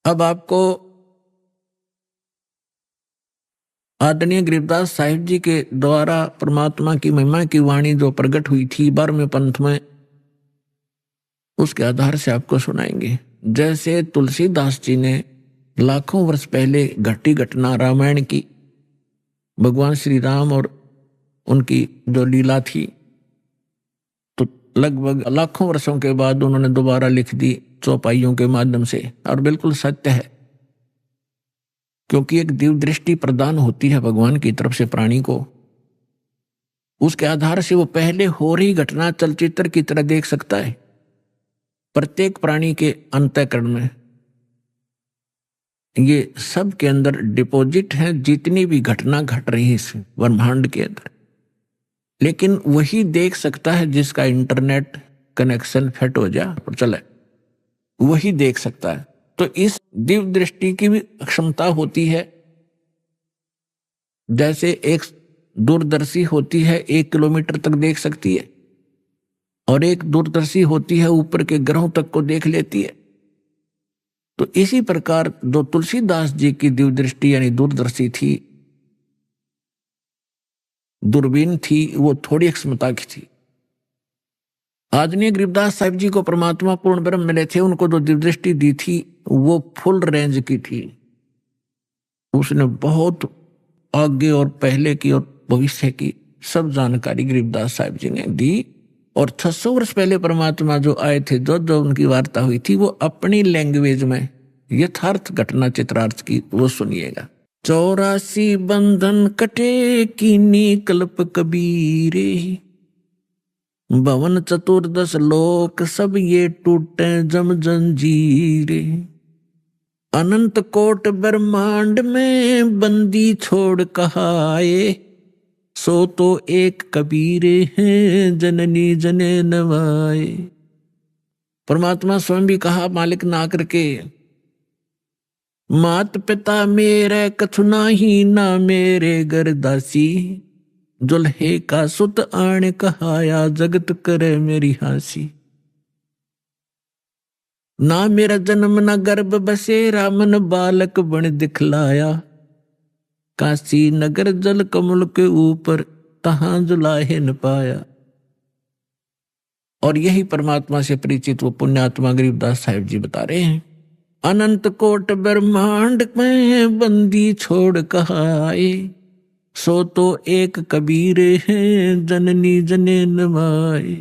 अब आपको आदरणीय गरीबदास साहिब जी के द्वारा परमात्मा की महिमा की वाणी जो प्रकट हुई थी 12वें पंथ में, उसके आधार से आपको सुनाएंगे। जैसे तुलसीदास जी ने लाखों वर्ष पहले घटी घटना रामायण की, भगवान श्री राम और उनकी जो लीला थी, तो लगभग लाखों वर्षों के बाद उन्होंने दोबारा लिख दी चौपाइयों के माध्यम से। और बिल्कुल सत्य है, क्योंकि एक दिव्य दृष्टि प्रदान होती है भगवान की तरफ से प्राणी को। उसके आधार से वो पहले हो रही घटना चलचित्र की तरह देख सकता है। प्रत्येक प्राणी के अंतःकरण में ये सब के अंदर डिपॉजिट है, जितनी भी घटना घट रही है इस ब्रह्मांड के अंदर। लेकिन वही देख सकता है जिसका इंटरनेट कनेक्शन फिट हो जाए और चले, वही देख सकता है। तो इस दिव्य दृष्टि की भी क्षमता होती है। जैसे एक दूरदर्शी होती है 1 किलोमीटर तक देख सकती है, और एक दूरदर्शी होती है ऊपर के ग्रहों तक को देख लेती है। तो इसी प्रकार जो तुलसीदास जी की दिव्य दृष्टि यानी दूरदर्शी थी, दूरबीन थी, वो थोड़ी क्षमता की थी। आदरणीय गरीबदास साहिब जी को परमात्मा पूर्ण ब्रह्म मिले थे, उनको जो दिव्य दृष्टि दी थी वो फुल रेंज की थी। उसने बहुत आगे और पहले की और भविष्य की सब जानकारी गरीबदास साहिब जी ने दी। और 600 वर्ष पहले परमात्मा जो आए थे, जो उनकी वार्ता हुई थी, वो अपनी लैंग्वेज में यथार्थ घटना चित्रार्थ की वो सुनिएगा। 84 बंधन कटे कीनी कल्प कबीरे, भवन 14 लोक सब ये टूटे जम जंजीरे, अनंत कोट ब्रह्मांड में बंदी छोड़ कहाए, सो तो एक कबीरे हैं जननी जने नवाए। परमात्मा स्वयं भी कहा मालिक ना करके, मात पिता मेरे कछु नाही, ना मेरे घर दासी, जुल्हे का सुत आण कहाया, जगत करे मेरी हासी। ना मेरा जन्म ना गर्भ बसे, रामन बालक बन दिखलाया। काशी नगर जल कमल के ऊपर, तहां जुलाहे न पाया। और यही परमात्मा से परिचित वो पुण्यात्मा गरीबदास साहिब जी बता रहे हैं, अनंत कोट ब्रह्मांड में बंदी छोड़ कहाए, सो तो एक कबीर है जननी जने नवाए।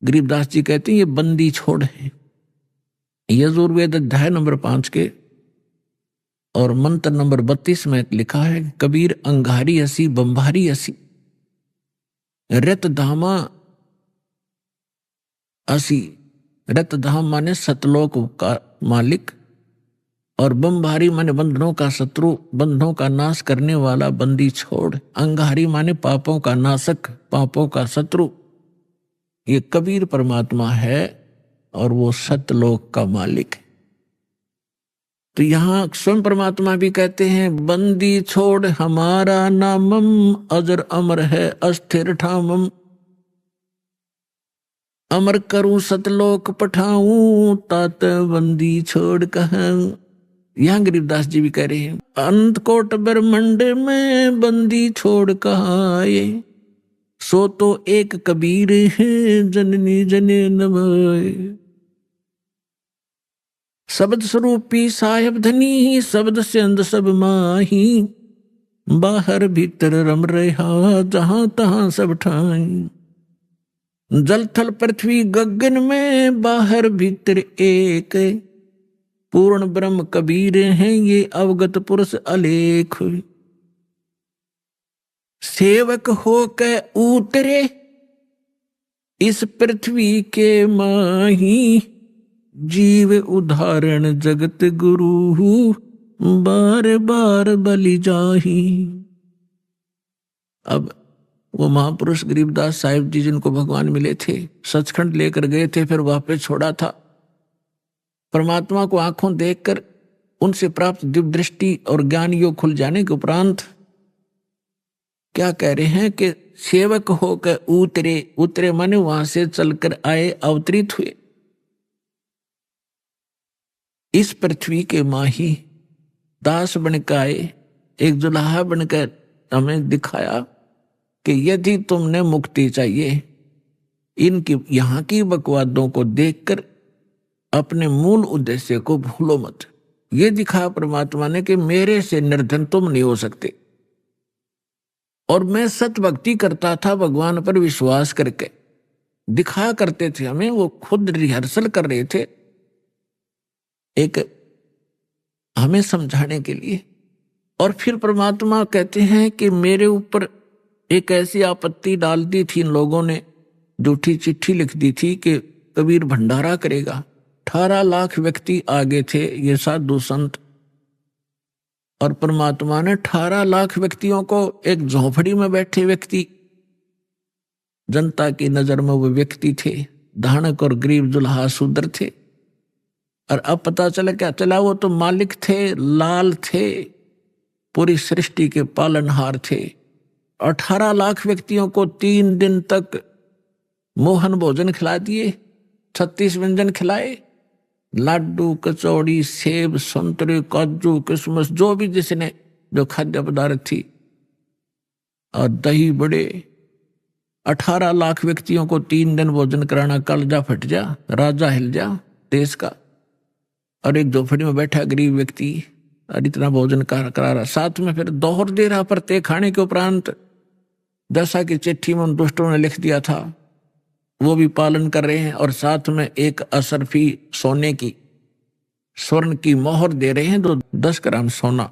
गरीबदास जी कहते हैं ये बंदी छोड़ है। यजुर्वेद अध्याय नंबर 5 के और मंत्र नंबर 32 में लिखा है, कबीर अंगारी असी बंभारी असी, रत धामा असी। रत धाम माने सतलोक का मालिक, और बंभारी माने बंधनों का शत्रु, बंधनों का नाश करने वाला बंदी छोड़। अंगारी माने पापों का नाशक, पापों का शत्रु। ये कबीर परमात्मा है और वो सतलोक का मालिक है। तो यहां स्वयं परमात्मा भी कहते हैं, बंदी छोड़ हमारा नामम, अजर अमर है अस्थिर ठामम। अमर करूं सतलोक पठाऊं, तात बंदी छोड़ कहूं। यहां गरीबदास जी भी कह रहे हैं, अनंत कोट ब्रह्मंड में बंदी छोड़ कहाए, सो तो एक कबीर है जननी जने नवाए। शब्द स्वरूपी साहेब धनी, शब्द से अंद सब माही, बाहर भीतर रम रहा जहां तहां सब ठाई। जल थल पृथ्वी गगन में, बाहर भीतर एक, पूर्ण ब्रह्म कबीर हैं ये अवगत पुरुष अलेख। सेवक हो के उतरे इस पृथ्वी के माही, जीव उदाहरण जगत गुरु, बार बार बलि जाही। अब वो महापुरुष गरीबदास साहिब जी जिनको भगवान मिले थे, सचखंड लेकर गए थे, फिर वापस छोड़ा था। परमात्मा को आंखों देखकर उनसे प्राप्त दिव्य दृष्टि और ज्ञान योग खुल जाने के उपरांत क्या कह रहे हैं कि सेवक होकर उतरे। उतरे माने वहां से चलकर आए, अवतरित हुए इस पृथ्वी के माही, दास बनकर आए, एक जुलाहा बनकर हमें दिखाया कि यदि तुमने मुक्ति चाहिए, इनकी यहां की बकवादों को देखकर अपने मूल उद्देश्य को भूलो मत। ये दिखाया परमात्मा ने कि मेरे से निर्धन तुम नहीं हो सकते। और मैं सत भक्ति करता था भगवान पर विश्वास करके, दिखाया करते थे हमें, वो खुद रिहर्सल कर रहे थे एक हमें समझाने के लिए। और फिर परमात्मा कहते हैं कि मेरे ऊपर एक ऐसी आपत्ति डाल दी थी इन लोगों ने, झूठी चिट्ठी लिख दी थी कि कबीर भंडारा करेगा। 18 लाख व्यक्ति आगे थे, ये साधु संत, और परमात्मा ने 18 लाख व्यक्तियों को, एक झोपड़ी में बैठे व्यक्ति, जनता की नजर में वो व्यक्ति थे, धानक और गरीब दुल्हा शूद्र थे। और अब पता चला, क्या चला, वो तो मालिक थे, लाल थे, पूरी सृष्टि के पालनहार थे। 18 लाख व्यक्तियों को 3 दिन तक मोहन भोजन खिला दिए, 36 व्यंजन खिलाए, लाडू, कचौड़ी, सेब, संतरे, काजू, किशमिश, जो भी जिसने जो खाद्य पदार्थ थी, और दही बड़े। 18 लाख व्यक्तियों को 3 दिन भोजन कराना, कलजा फट जा, राजा हिल जा देश का। और एक झोपड़ी में बैठा गरीब व्यक्ति और इतना भोजन करा रहा, साथ में फिर दोहर दे रहा। प्रत्येक खाने के उपरांत दशा की चिट्ठी में उन दुष्टों ने लिख दिया था, वो भी पालन कर रहे हैं। और साथ में एक असरफी सोने की, स्वर्ण की मोहर दे रहे हैं, तो 10 ग्राम सोना,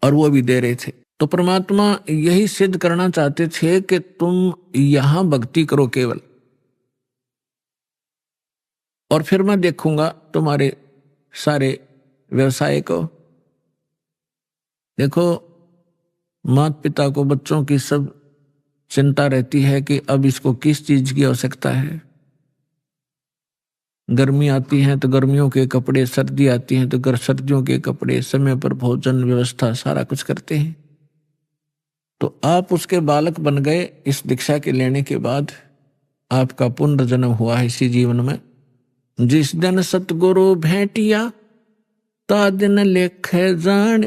और वो भी दे रहे थे। तो परमात्मा यही सिद्ध करना चाहते थे कि तुम यहां भक्ति करो केवल, और फिर मैं देखूंगा तुम्हारे सारे व्यवसाय को। देखो, माता पिता को बच्चों की सब चिंता रहती है कि अब इसको किस चीज की आवश्यकता है। गर्मी आती है तो गर्मियों के कपड़े, सर्दी आती है तो सर्दियों के कपड़े, समय पर भोजन व्यवस्था सारा कुछ करते हैं। तो आप उसके बालक बन गए इस दीक्षा के लेने के बाद, आपका पुनर्जन्म हुआ है इसी जीवन में। जिस दिन सतगुरु भेंटिया ता दिन लेखे जान,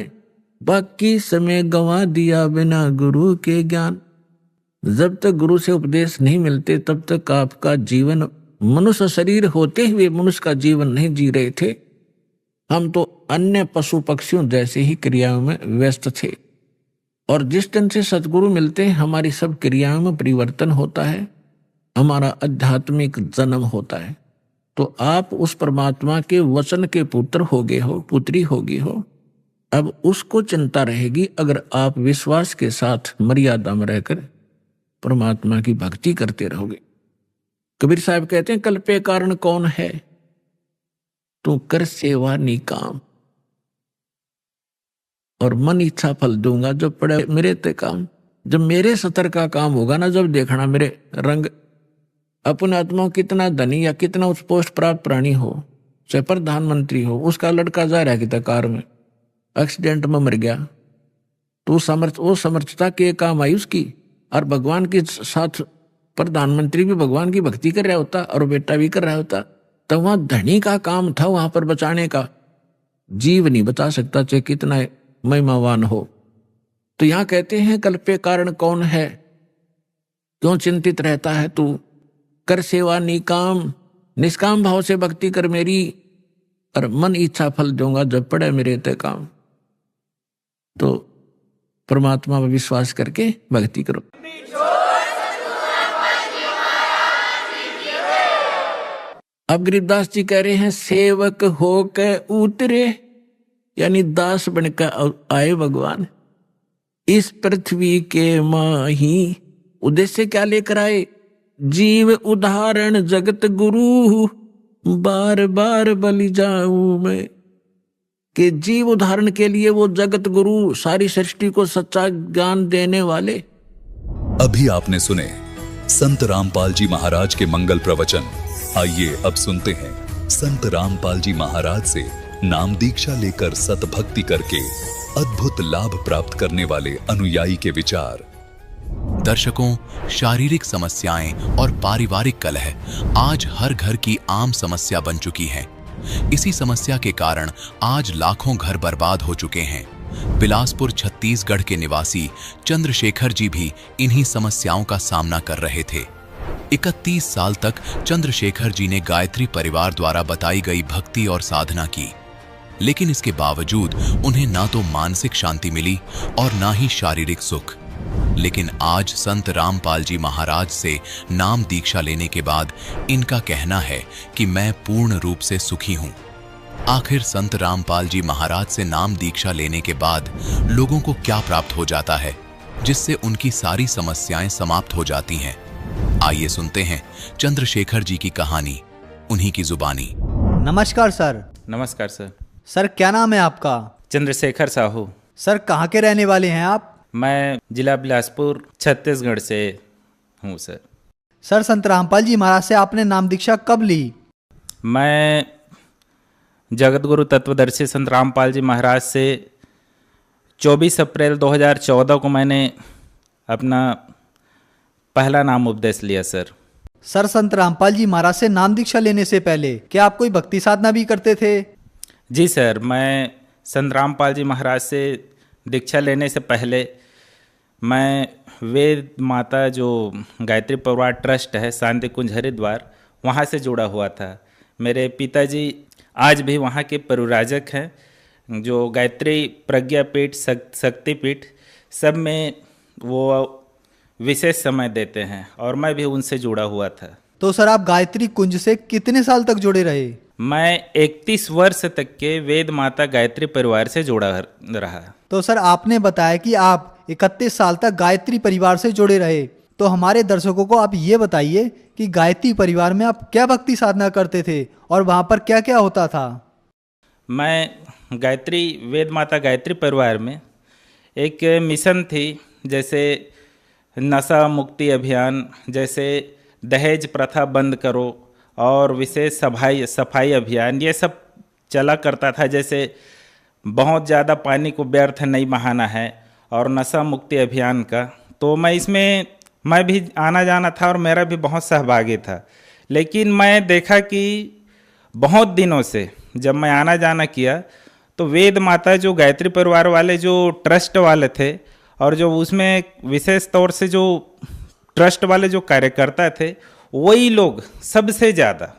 बाकी समय गंवा दिया बिना गुरु के ज्ञान। जब तक गुरु से उपदेश नहीं मिलते तब तक आपका जीवन, मनुष्य शरीर होते हुए मनुष्य का जीवन नहीं जी रहे थे। हम तो अन्य पशु पक्षियों जैसे ही क्रियाओं में व्यस्त थे। और जिस दिन से सतगुरु मिलते हैं हमारी सब क्रियाओं में परिवर्तन होता है, हमारा आध्यात्मिक जन्म होता है। तो आप उस परमात्मा के वचन के पुत्र हो गए हो, पुत्री हो गई हो। अब उसको चिंता रहेगी अगर आप विश्वास के साथ मर्यादा में रहकर परमात्मा की भक्ति करते रहोगे। कबीर साहब कहते हैं कल्पे कारण कौन है, तू कर सेवा निकाम, और मन इच्छा फल दूंगा जो पड़े मेरे ते काम। जब मेरे सतर का काम होगा ना, जब देखना मेरे रंग, अपने आत्मा कितना धनी या कितना उच्च पोस्ट प्राप्त प्राणी हो, चाहे प्रधानमंत्री हो, उसका लड़का जा रहा है कि कार में एक्सीडेंट में मर गया, तो वो समर्थता के काम आई उसकी। और भगवान के साथ प्रधानमंत्री भी भगवान की भक्ति कर रहा होता और बेटा भी कर रहा होता, तो वहां धनी का काम था वहां पर बचाने का। जीव नहीं बचा सकता चाहे कितना महिमावान हो। तो यहां कहते हैं कल्पे कारण कौन है, क्यों चिंतित रहता है तू, कर सेवा निकाम, निष्काम भाव से भक्ति कर मेरी, और मन इच्छा फल दूंगा जब पड़े मेरे ते काम। तो परमात्मा पर विश्वास करके भक्ति करो। अब गरीबदास जी कह रहे हैं सेवक होके उतरे, यानी दास बनकर आए भगवान इस पृथ्वी के माही। उद्देश्य क्या लेकर आए, जीव उदाहरण जगत गुरु, बार बार बलि जाऊं मैं। कि जीव उदाहरण के लिए वो जगत गुरु, सारी सृष्टि को सच्चा ज्ञान देने वाले। अभी आपने सुने संत रामपाल जी महाराज के मंगल प्रवचन। आइए अब सुनते हैं संत रामपाल जी महाराज से नाम दीक्षा लेकर सतभक्ति करके अद्भुत लाभ प्राप्त करने वाले अनुयायी के विचार। दर्शकों, शारीरिक समस्याएं और पारिवारिक कलह आज हर घर की आम समस्या बन चुकी है। इसी समस्या के कारण आज लाखों घर बर्बाद हो चुके हैं। बिलासपुर छत्तीसगढ़ के निवासी चंद्रशेखर जी भी इन्हीं समस्याओं का सामना कर रहे थे। 31 साल तक चंद्रशेखर जी ने गायत्री परिवार द्वारा बताई गई भक्ति और साधना की, लेकिन इसके बावजूद उन्हें ना तो मानसिक शांति मिली और ना ही शारीरिक सुख। लेकिन आज संत रामपाल जी महाराज से नाम दीक्षा लेने के बाद इनका कहना है कि मैं पूर्ण रूप से सुखी हूं। आखिर संत रामपाल जी महाराज से नाम दीक्षा लेने के बाद लोगों को क्या प्राप्त हो जाता है जिससे उनकी सारी समस्याएं समाप्त हो जाती हैं? आइए सुनते हैं चंद्रशेखर जी की कहानी, उन्हीं की जुबानी। नमस्कार सर। नमस्कार सर। सर क्या नाम है आपका? चंद्रशेखर साहू। सर कहाँ के रहने वाले हैं आप? मैं जिला बिलासपुर छत्तीसगढ़ से हूँ सर। सर संत रामपाल जी महाराज से आपने नाम दीक्षा कब ली? मैं जगत गुरु तत्वदर्शी संत रामपाल जी महाराज से 24 अप्रैल 2014 को मैंने अपना पहला नाम उपदेश लिया सर। सर संत रामपाल जी महाराज से नाम दीक्षा लेने से पहले क्या आप कोई भक्ति साधना भी करते थे? जी सर, मैं संत रामपाल जी महाराज से दीक्षा लेने से पहले मैं वेद माता जो गायत्री परिवार ट्रस्ट है शांति कुंज हरिद्वार, वहाँ से जुड़ा हुआ था। मेरे पिताजी आज भी वहाँ के परिव्राजक हैं, जो गायत्री प्रज्ञापीठ शक्तिपीठ सब में वो विशेष समय देते हैं और मैं भी उनसे जुड़ा हुआ था। तो सर आप गायत्री कुंज से कितने साल तक जुड़े रहे? मैं 31 वर्ष तक के वेद माता गायत्री परिवार से जुड़ा रहा। तो सर आपने बताया कि आप 31 साल तक गायत्री परिवार से जुड़े रहे, तो हमारे दर्शकों को आप ये बताइए कि गायत्री परिवार में आप क्या भक्ति साधना करते थे और वहाँ पर क्या क्या होता था? मैं गायत्री वेद माता गायत्री परिवार में एक मिशन थी, जैसे नशा मुक्ति अभियान, जैसे दहेज प्रथा बंद करो और विशेष सफाई अभियान, ये सब चला करता था। जैसे बहुत ज़्यादा पानी को व्यर्थ नहीं बहाना है और नशा मुक्ति अभियान का, तो मैं भी आना जाना था और मेरा भी बहुत सहभागी था। लेकिन मैं देखा कि बहुत दिनों से जब मैं आना जाना किया तो वेद माता जो गायत्री परिवार वाले जो ट्रस्ट वाले थे और जो उसमें विशेष तौर से जो ट्रस्ट वाले जो कार्यकर्ता थे, वही लोग सबसे ज़्यादा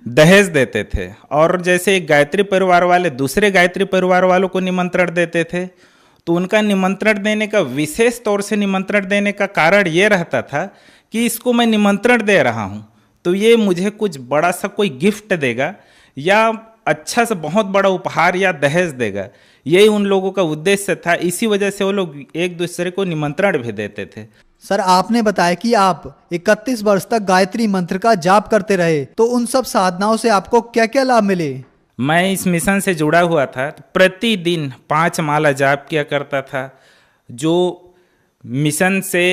दहेज देते थे। और जैसे एक गायत्री परिवार वाले दूसरे गायत्री परिवार वालों को निमंत्रण देते थे, तो उनका निमंत्रण देने का, विशेष तौर से निमंत्रण देने का कारण ये रहता था कि इसको मैं निमंत्रण दे रहा हूँ तो ये मुझे कुछ बड़ा सा कोई गिफ्ट देगा या अच्छा सा बहुत बड़ा उपहार या दहेज देगा। यही उन लोगों का उद्देश्य था। इसी वजह से वो लोग एक दूसरे को निमंत्रण भी देते थे। सर, आपने बताया कि आप 31 वर्ष तक गायत्री मंत्र का जाप करते रहे, तो उन सब साधनाओं से आपको क्या क्या लाभ मिले? मैं इस मिशन से जुड़ा हुआ था तो प्रतिदिन 5 माला जाप किया करता था। जो मिशन से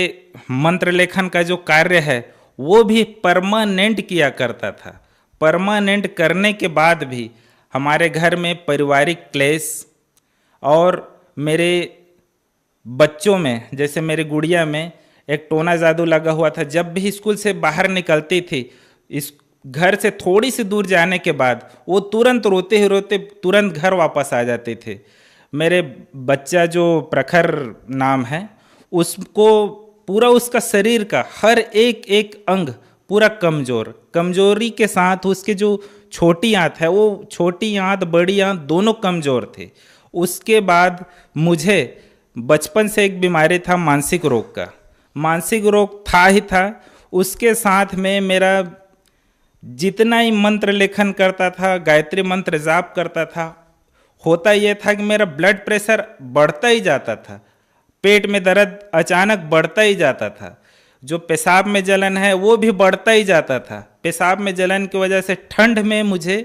मंत्र लेखन का जो कार्य है वो भी परमानेंट किया करता था। परमानेंट करने के बाद भी हमारे घर में पारिवारिक क्लेश और मेरे बच्चों में, जैसे मेरी गुड़िया में एक टोना जादू लगा हुआ था। जब भी स्कूल से बाहर निकलती थी, इस घर से थोड़ी सी दूर जाने के बाद वो तुरंत रोते ही रोते तुरंत घर वापस आ जाते थे। मेरे बच्चा जो प्रखर नाम है, उसको पूरा उसका शरीर का हर एक एक अंग पूरा कमजोरी के साथ उसके जो छोटी आंत है, वो छोटी आंत बड़ी आंत दोनों कमजोर थे। उसके बाद मुझे बचपन से एक बीमारी था मानसिक रोग का। मानसिक रोग था ही था, उसके साथ में मेरा जितना ही मंत्र लेखन करता था, गायत्री मंत्र जाप करता था, होता यह था कि मेरा ब्लड प्रेशर बढ़ता ही जाता था, पेट में दर्द अचानक बढ़ता ही जाता था, जो पेशाब में जलन है वो भी बढ़ता ही जाता था। पेशाब में जलन की वजह से ठंड में मुझे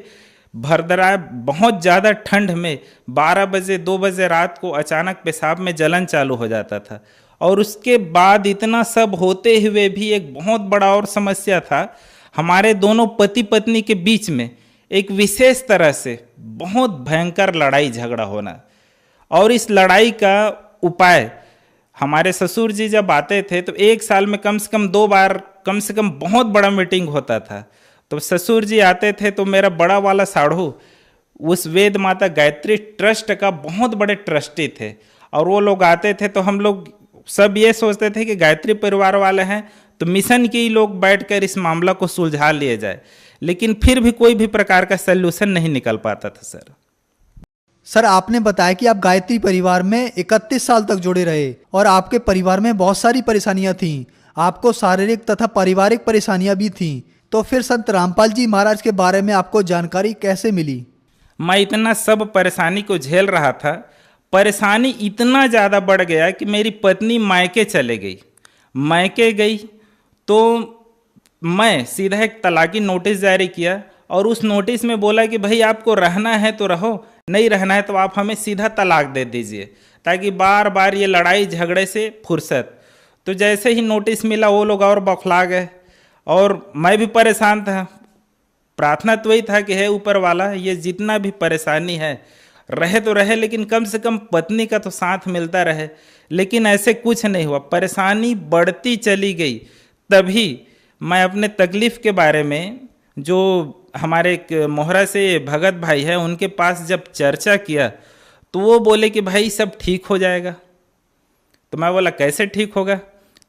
भरदरा, बहुत ज़्यादा ठंड में 12 बजे 2 बजे रात को अचानक पेशाब में जलन चालू हो जाता था। और उसके बाद इतना सब होते हुए भी एक बहुत बड़ा और समस्या था, हमारे दोनों पति पत्नी के बीच में एक विशेष तरह से बहुत भयंकर लड़ाई झगड़ा होना। और इस लड़ाई का उपाय, हमारे ससुर जी जब आते थे तो एक साल में कम से कम 2 बार कम से कम बहुत बड़ा मीटिंग होता था। तो ससुर जी आते थे तो मेरा बड़ा वाला साढ़ू उस वेद माता गायत्री ट्रस्ट का बहुत बड़े ट्रस्टी थे, और वो लोग आते थे तो हम लोग सब ये सोचते थे कि गायत्री परिवार वाले हैं तो मिशन के ही लोग बैठकर इस मामला को सुलझा लिए जाए, लेकिन फिर भी कोई भी प्रकार का सल्यूशन नहीं निकल पाता था। सर, आपने बताया कि आप गायत्री परिवार में 31 साल तक जुड़े रहे और आपके परिवार में बहुत सारी परेशानियां थीं, आपको शारीरिक तथा पारिवारिक परेशानियां भी थीं। तो फिर संत रामपाल जी महाराज के बारे में आपको जानकारी कैसे मिली? मैं इतना सब परेशानी को झेल रहा था, परेशानी इतना ज़्यादा बढ़ गया कि मेरी पत्नी मायके चले गई। मायके गई तो मैं सीधा एक तलाकी नोटिस जारी किया और उस नोटिस में बोला कि भाई आपको रहना है तो रहो, नहीं रहना है तो आप हमें सीधा तलाक दे दीजिए, ताकि बार बार ये लड़ाई झगड़े से फुर्सत। तो जैसे ही नोटिस मिला वो लोग और बौखला गए और मैं भी परेशान था। प्रार्थना तो वही था कि हे ऊपर वाला, ये जितना भी परेशानी है रहे तो रहे, लेकिन कम से कम पत्नी का तो साथ मिलता रहे। लेकिन ऐसे कुछ नहीं हुआ, परेशानी बढ़ती चली गई। तभी मैं अपने तकलीफ़ के बारे में, जो हमारे एक मोहरा से भगत भाई है, उनके पास जब चर्चा किया तो वो बोले कि भाई सब ठीक हो जाएगा। तो मैं बोला कैसे ठीक होगा?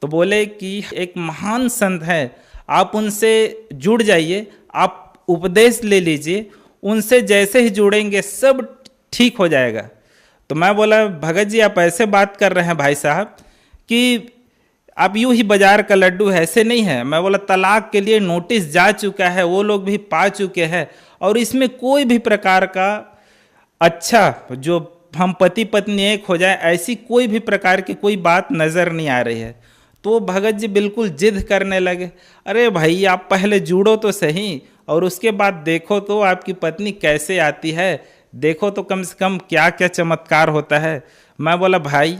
तो बोले कि एक महान संत है, आप उनसे जुड़ जाइए, आप उपदेश ले लीजिए, उनसे जैसे ही जुड़ेंगे सब ठीक हो जाएगा। तो मैं बोला भगत जी आप ऐसे बात कर रहे हैं भाई साहब कि आप यूं ही बाजार का लड्डू है, ऐसे नहीं है। मैं बोला तलाक के लिए नोटिस जा चुका है, वो लोग भी पा चुके हैं, और इसमें कोई भी प्रकार का अच्छा जो हम पति पत्नी एक हो जाए ऐसी कोई भी प्रकार की कोई बात नज़र नहीं आ रही है। तो भगत जी बिल्कुल जिद करने लगे, अरे भाई आप पहले जुड़ो तो सही और उसके बाद देखो तो आपकी पत्नी कैसे आती है, देखो तो कम से कम क्या क्या चमत्कार होता है। मैं बोला भाई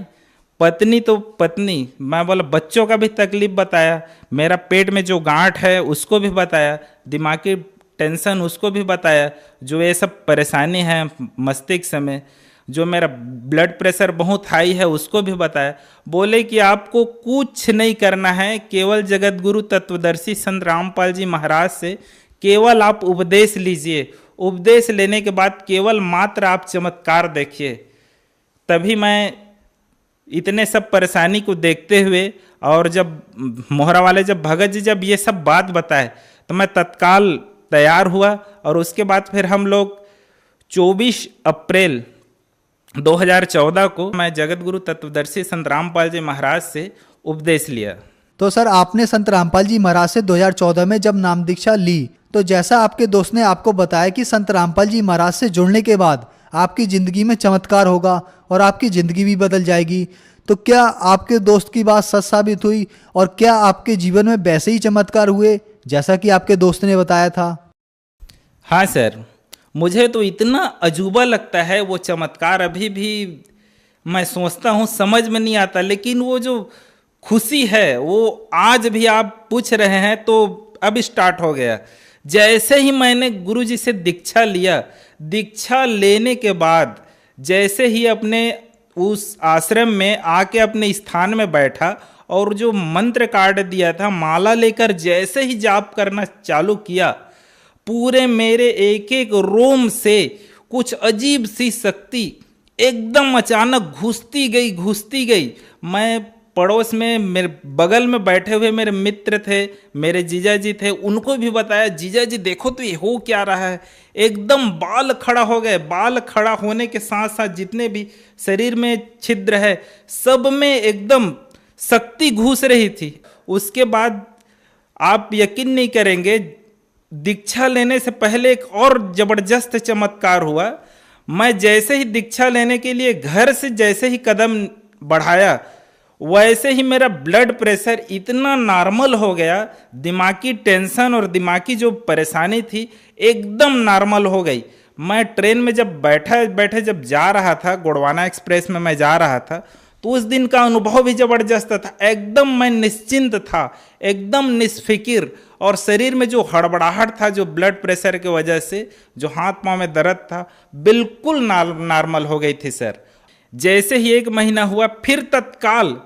पत्नी तो पत्नी, मैं बोला बच्चों का भी तकलीफ बताया, मेरा पेट में जो गांठ है उसको भी बताया, दिमागी टेंशन उसको भी बताया, जो ये सब परेशानी है मस्तिष्क में, जो मेरा ब्लड प्रेशर बहुत हाई है उसको भी बताया। बोले कि आपको कुछ नहीं करना है, केवल जगत गुरु तत्वदर्शी संत रामपाल जी महाराज से केवल आप उपदेश लीजिए, उपदेश लेने के बाद केवल मात्र आप चमत्कार देखिए। तभी मैं इतने सब परेशानी को देखते हुए, और जब मोहरा वाले जब भगत जी जब ये सब बात बताए तो मैं तत्काल तैयार हुआ। और उसके बाद फिर हम लोग 24 अप्रैल 2014 को मैं जगत गुरु तत्वदर्शी संत रामपाल जी महाराज से उपदेश लिया। तो सर आपने संत रामपाल जी महाराज से 2014 में जब नाम दीक्षा ली, तो जैसा आपके दोस्त ने आपको बताया कि संत रामपाल जी महाराज से जुड़ने के बाद आपकी ज़िंदगी में चमत्कार होगा और आपकी ज़िंदगी भी बदल जाएगी, तो क्या आपके दोस्त की बात सच साबित हुई और क्या आपके जीवन में वैसे ही चमत्कार हुए जैसा कि आपके दोस्त ने बताया था? हाँ सर, मुझे तो इतना अजूबा लगता है वो चमत्कार, अभी भी मैं सोचता हूँ समझ में नहीं आता। लेकिन वो जो खुशी है वो आज भी आप पूछ रहे हैं तो अब स्टार्ट हो गया। जैसे ही मैंने गुरुजी से दीक्षा लिया, दीक्षा लेने के बाद जैसे ही अपने उस आश्रम में आके अपने स्थान में बैठा और जो मंत्र कार्ड दिया था, माला लेकर जैसे ही जाप करना चालू किया, पूरे मेरे एक एक रोम से कुछ अजीब सी शक्ति एकदम अचानक घुसती गई। मैं पड़ोस में मेरे बगल में बैठे हुए मेरे मित्र थे, मेरे जीजा जी थे, उनको भी बताया, जीजा जी देखो तो ये हो क्या रहा है। एकदम बाल खड़ा हो गए। बाल खड़ा होने के साथ साथ जितने भी शरीर में छिद्र है सब में एकदम शक्ति घुस रही थी। उसके बाद आप यकीन नहीं करेंगे, दीक्षा लेने से पहले एक और जबरदस्त चमत्कार हुआ। मैं जैसे ही दीक्षा लेने के लिए घर से जैसे ही कदम बढ़ाया, वैसे ही मेरा ब्लड प्रेशर इतना नॉर्मल हो गया, दिमागी टेंशन और दिमागी जो परेशानी थी एकदम नॉर्मल हो गई। मैं ट्रेन में जब बैठे जब जा रहा था, गोंडवाना एक्सप्रेस में मैं जा रहा था, तो उस दिन का अनुभव भी जबरदस्त था। एकदम मैं निश्चिंत था, एकदम निस्फिकिर, और शरीर में जो हड़बड़ाहट था जो ब्लड प्रेशर की वजह से, जो हाथ पांव में दर्द था, बिल्कुल नॉर्मल हो गई थी सर। जैसे ही 1 महीना हुआ, फिर तत्काल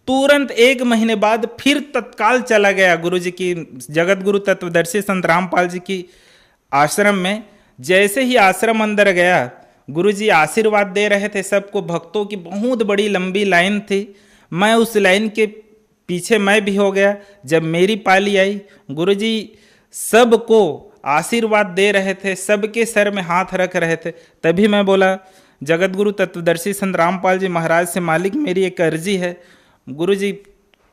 तुरंत 1 महीने बाद फिर तत्काल चला गया गुरुजी की, जगत गुरु तत्वदर्शी संत रामपाल जी की आश्रम में। जैसे ही आश्रम अंदर गया, गुरुजी आशीर्वाद दे रहे थे सबको, भक्तों की बहुत बड़ी लंबी लाइन थी। मैं उस लाइन के पीछे मैं भी हो गया। जब मेरी पाली आई, गुरुजी सबको आशीर्वाद दे रहे थे, सबके सर में हाथ रख रहे थे। तभी मैं बोला, जगत गुरु तत्वदर्शी संत रामपाल जी महाराज से, मालिक मेरी एक अर्जी है। गुरुजी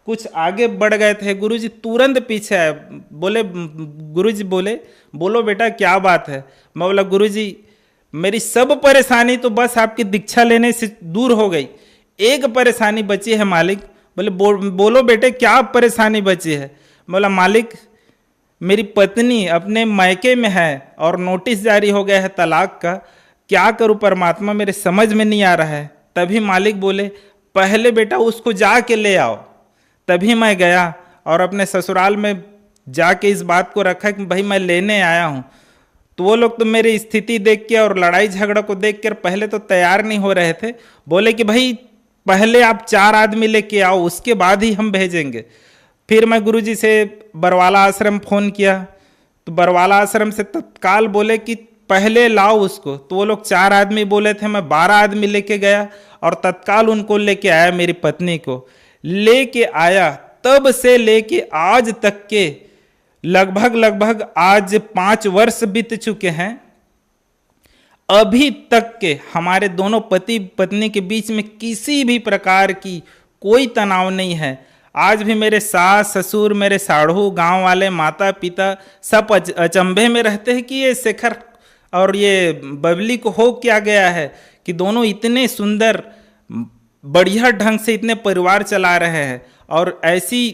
कुछ आगे बढ़ गए थे, गुरुजी तुरंत पीछे आए, बोले, गुरुजी बोले, बोलो बेटा क्या बात है। मैं बोला, गुरुजी मेरी सब परेशानी तो बस आपकी दीक्षा लेने से दूर हो गई, एक परेशानी बची है मालिक। बोले, बोलो बेटे क्या परेशानी बची है। बोला, मालिक मेरी पत्नी अपने मायके में है और नोटिस जारी हो गया है तलाक का, क्या करूं परमात्मा, मेरे समझ में नहीं आ रहा है। तभी मालिक बोले, पहले बेटा उसको जाके ले आओ। तभी मैं गया और अपने ससुराल में जाके इस बात को रखा कि भाई मैं लेने आया हूँ। तो वो लोग तो मेरी स्थिति देख के और लड़ाई झगड़ा को देख कर पहले तो तैयार नहीं हो रहे थे। बोले कि भाई पहले आप 4 आदमी लेके आओ, उसके बाद ही हम भेजेंगे। फिर मैं गुरुजी से बरवाला आश्रम फ़ोन किया, तो बरवाला आश्रम से तत्काल बोले कि पहले लाओ उसको। तो वो लोग 4 आदमी बोले थे, मैं 12 आदमी लेके गया और तत्काल उनको लेके आया, मेरी पत्नी को लेके आया। तब से लेके आज तक के लगभग आज 5 वर्ष बीत चुके हैं। अभी तक के हमारे दोनों पति पत्नी के बीच में किसी भी प्रकार की कोई तनाव नहीं है। आज भी मेरे सास ससुर, मेरे साढ़ू, गांव वाले, माता पिता सब अचंभे में रहते हैं कि ये शेखर और ये बबली को हो क्या गया है कि दोनों इतने सुंदर बढ़िया ढंग से इतने परिवार चला रहे हैं, और ऐसी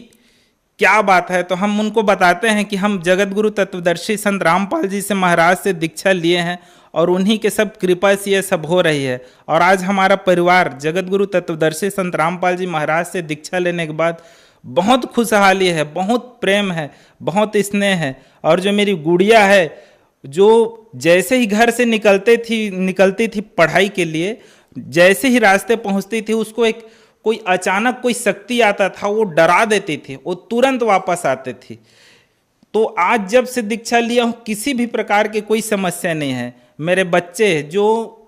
क्या बात है। तो हम उनको बताते हैं कि हम जगत गुरु तत्वदर्शी संत रामपाल जी से महाराज से दीक्षा लिए हैं और उन्हीं के सब कृपा से ये सब हो रही है। और आज हमारा परिवार जगत गुरु तत्वदर्शी संत रामपाल जी महाराज से दीक्षा लेने के बाद बहुत खुशहाली है, बहुत प्रेम है, बहुत स्नेह है। और जो मेरी गुड़िया है, जो जैसे ही घर से निकलती थी पढ़ाई के लिए, जैसे ही रास्ते पहुंचती थी, उसको एक कोई अचानक कोई शक्ति आता था, वो डरा देती थी, वो तुरंत वापस आती थी। तो आज जब से दीक्षा लिया हूँ किसी भी प्रकार की कोई समस्या नहीं है। मेरे बच्चे जो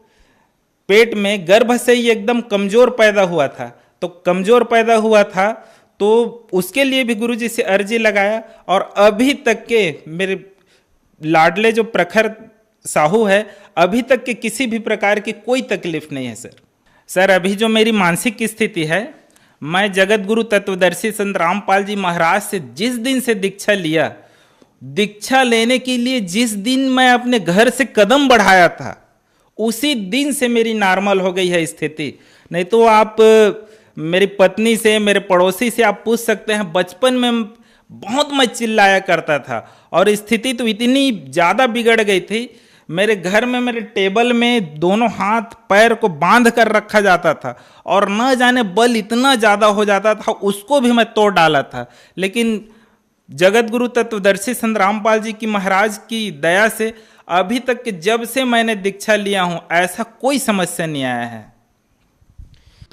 पेट में गर्भ से ही एकदम कमज़ोर पैदा हुआ था, तो कमज़ोर पैदा हुआ था तो उसके लिए भी गुरुजी से अर्जी लगाया, और अभी तक के मेरे लाडले जो प्रखर साहू है, अभी तक के किसी भी प्रकार की कोई तकलीफ नहीं है सर। अभी जो मेरी मानसिक स्थिति है, मैं जगत गुरु तत्वदर्शी संत रामपाल जी महाराज से जिस दिन से दीक्षा लिया, दीक्षा लेने के लिए जिस दिन मैं अपने घर से कदम बढ़ाया था, उसी दिन से मेरी नॉर्मल हो गई है स्थिति। नहीं तो आप मेरी पत्नी से, मेरे पड़ोसी से आप पूछ सकते हैं, बचपन में बहुत मैं चिल्लाया करता था और स्थिति तो इतनी ज़्यादा बिगड़ गई थी, मेरे घर में मेरे टेबल में दोनों हाथ पैर को बांध कर रखा जाता था और न जाने बल इतना ज़्यादा हो जाता था, उसको भी मैं तोड़ डाला था। लेकिन जगत गुरु तत्वदर्शी संत रामपाल जी की महाराज की दया से अभी तक के जब से मैंने दीक्षा लिया हूँ ऐसा कोई समस्या नहीं आया है।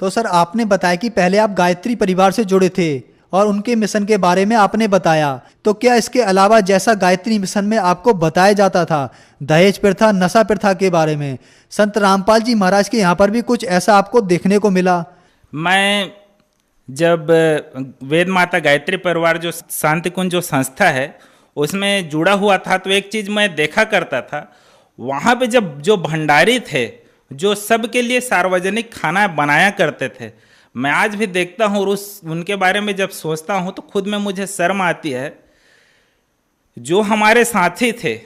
तो सर आपने बताया कि पहले आप गायत्री परिवार से जुड़े थे और उनके मिशन के बारे में आपने बताया, तो क्या इसके अलावा जैसा गायत्री मिशन में आपको बताया जाता था दहेज प्रथा, नशा प्रथा के बारे में, संत रामपाल जी महाराज के यहाँ पर भी कुछ ऐसा आपको देखने को मिला? मैं जब वेद माता गायत्री परिवार जो शांति कुंज जो संस्था है उसमें जुड़ा हुआ था, तो एक चीज़ मैं देखा करता था, वहाँ पे जब जो भंडारी थे जो सबके लिए सार्वजनिक खाना बनाया करते थे, मैं आज भी देखता हूँ और उनके बारे में जब सोचता हूँ तो खुद में मुझे शर्म आती है। जो हमारे साथी थे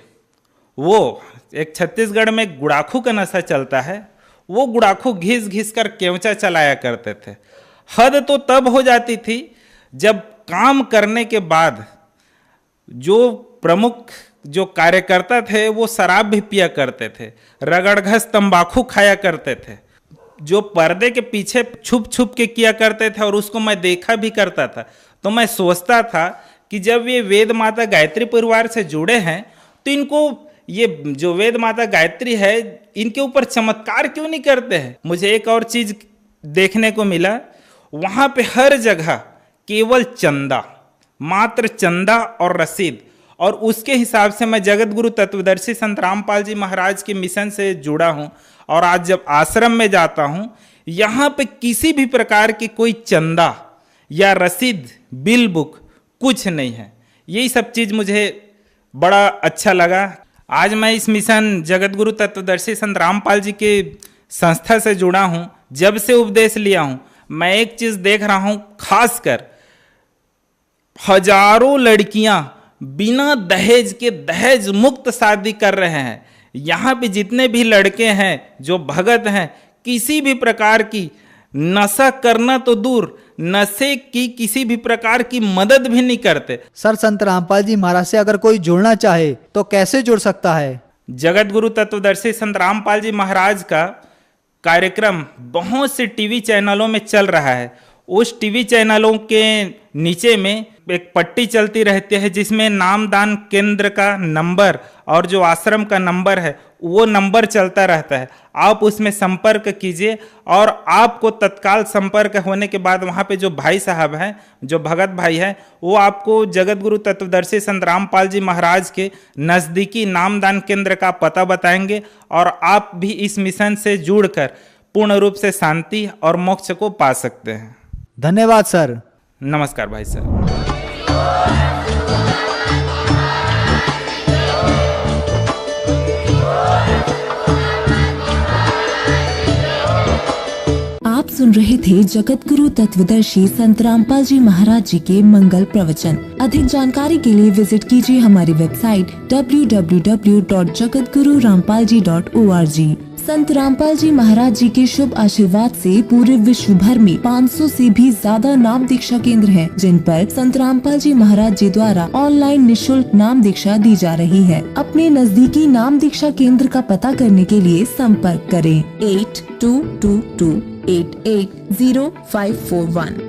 वो एक छत्तीसगढ़ में गुड़ाखू का नशा चलता है, वो गुड़ाखू घिस घिस कर केवचा चलाया करते थे। हद तो तब हो जाती थी जब काम करने के बाद जो प्रमुख जो कार्यकर्ता थे वो शराब भी पिया करते थे, रगड़घस तंबाकू खाया करते थे, जो पर्दे के पीछे छुप छुप के किया करते थे और उसको मैं देखा भी करता था। तो मैं सोचता था कि जब ये वेद माता गायत्री परिवार से जुड़े हैं तो इनको ये जो वेद माता गायत्री है इनके ऊपर चमत्कार क्यों नहीं करते हैं। मुझे एक और चीज़ देखने को मिला, वहाँ पे हर जगह केवल चंदा, मात्र चंदा और रसीद, और उसके हिसाब से मैं जगत गुरु तत्वदर्शी संत रामपाल जी महाराज के मिशन से जुड़ा हूँ। और आज जब आश्रम में जाता हूँ, यहाँ पे किसी भी प्रकार की कोई चंदा या रसीद, बिल बुक कुछ नहीं है। यही सब चीज़ मुझे बड़ा अच्छा लगा। आज मैं इस मिशन जगत गुरु तत्वदर्शी संत रामपाल जी के संस्था से जुड़ा हूँ। जब से उपदेश लिया हूँ मैं एक चीज़ देख रहा हूँ, खासकर हजारों लड़कियाँ बिना दहेज के दहेज मुक्त शादी कर रहे हैं। यहाँ पे जितने भी लड़के हैं जो भगत हैं, किसी भी प्रकार की नशा करना तो दूर, नशे की किसी भी प्रकार की मदद भी नहीं करते। सर संत रामपाल जी महाराज से अगर कोई जुड़ना चाहे तो कैसे जुड़ सकता है? जगत गुरु तत्वदर्शी संत रामपाल जी महाराज का कार्यक्रम बहुत से टीवी चैनलों में चल रहा है। उस टीवी चैनलों के नीचे में एक पट्टी चलती रहती है जिसमें नामदान केंद्र का नंबर और जो आश्रम का नंबर है वो नंबर चलता रहता है। आप उसमें संपर्क कीजिए और आपको तत्काल संपर्क होने के बाद वहाँ पे जो भाई साहब हैं, जो भगत भाई हैं, वो आपको जगत गुरु तत्वदर्शी संत रामपाल जी महाराज के नज़दीकी नामदान केंद्र का पता बताएंगे और आप भी इस मिशन से जुड़कर पूर्ण रूप से शांति और मोक्ष को पा सकते हैं। धन्यवाद सर। नमस्कार भाई साहब। आप सुन रहे थे जगत गुरु तत्वदर्शी संत रामपाल जी महाराज जी के मंगल प्रवचन। अधिक जानकारी के लिए विजिट कीजिए हमारी वेबसाइट www.jagatgururampalji.org। संत रामपाल जी महाराज जी के शुभ आशीर्वाद से पूरे विश्व भर में 500 से भी ज्यादा नाम दीक्षा केंद्र हैं, जिन पर संत रामपाल जी महाराज जी द्वारा ऑनलाइन निशुल्क नाम दीक्षा दी जा रही है। अपने नजदीकी नाम दीक्षा केंद्र का पता करने के लिए संपर्क करें 8222880541।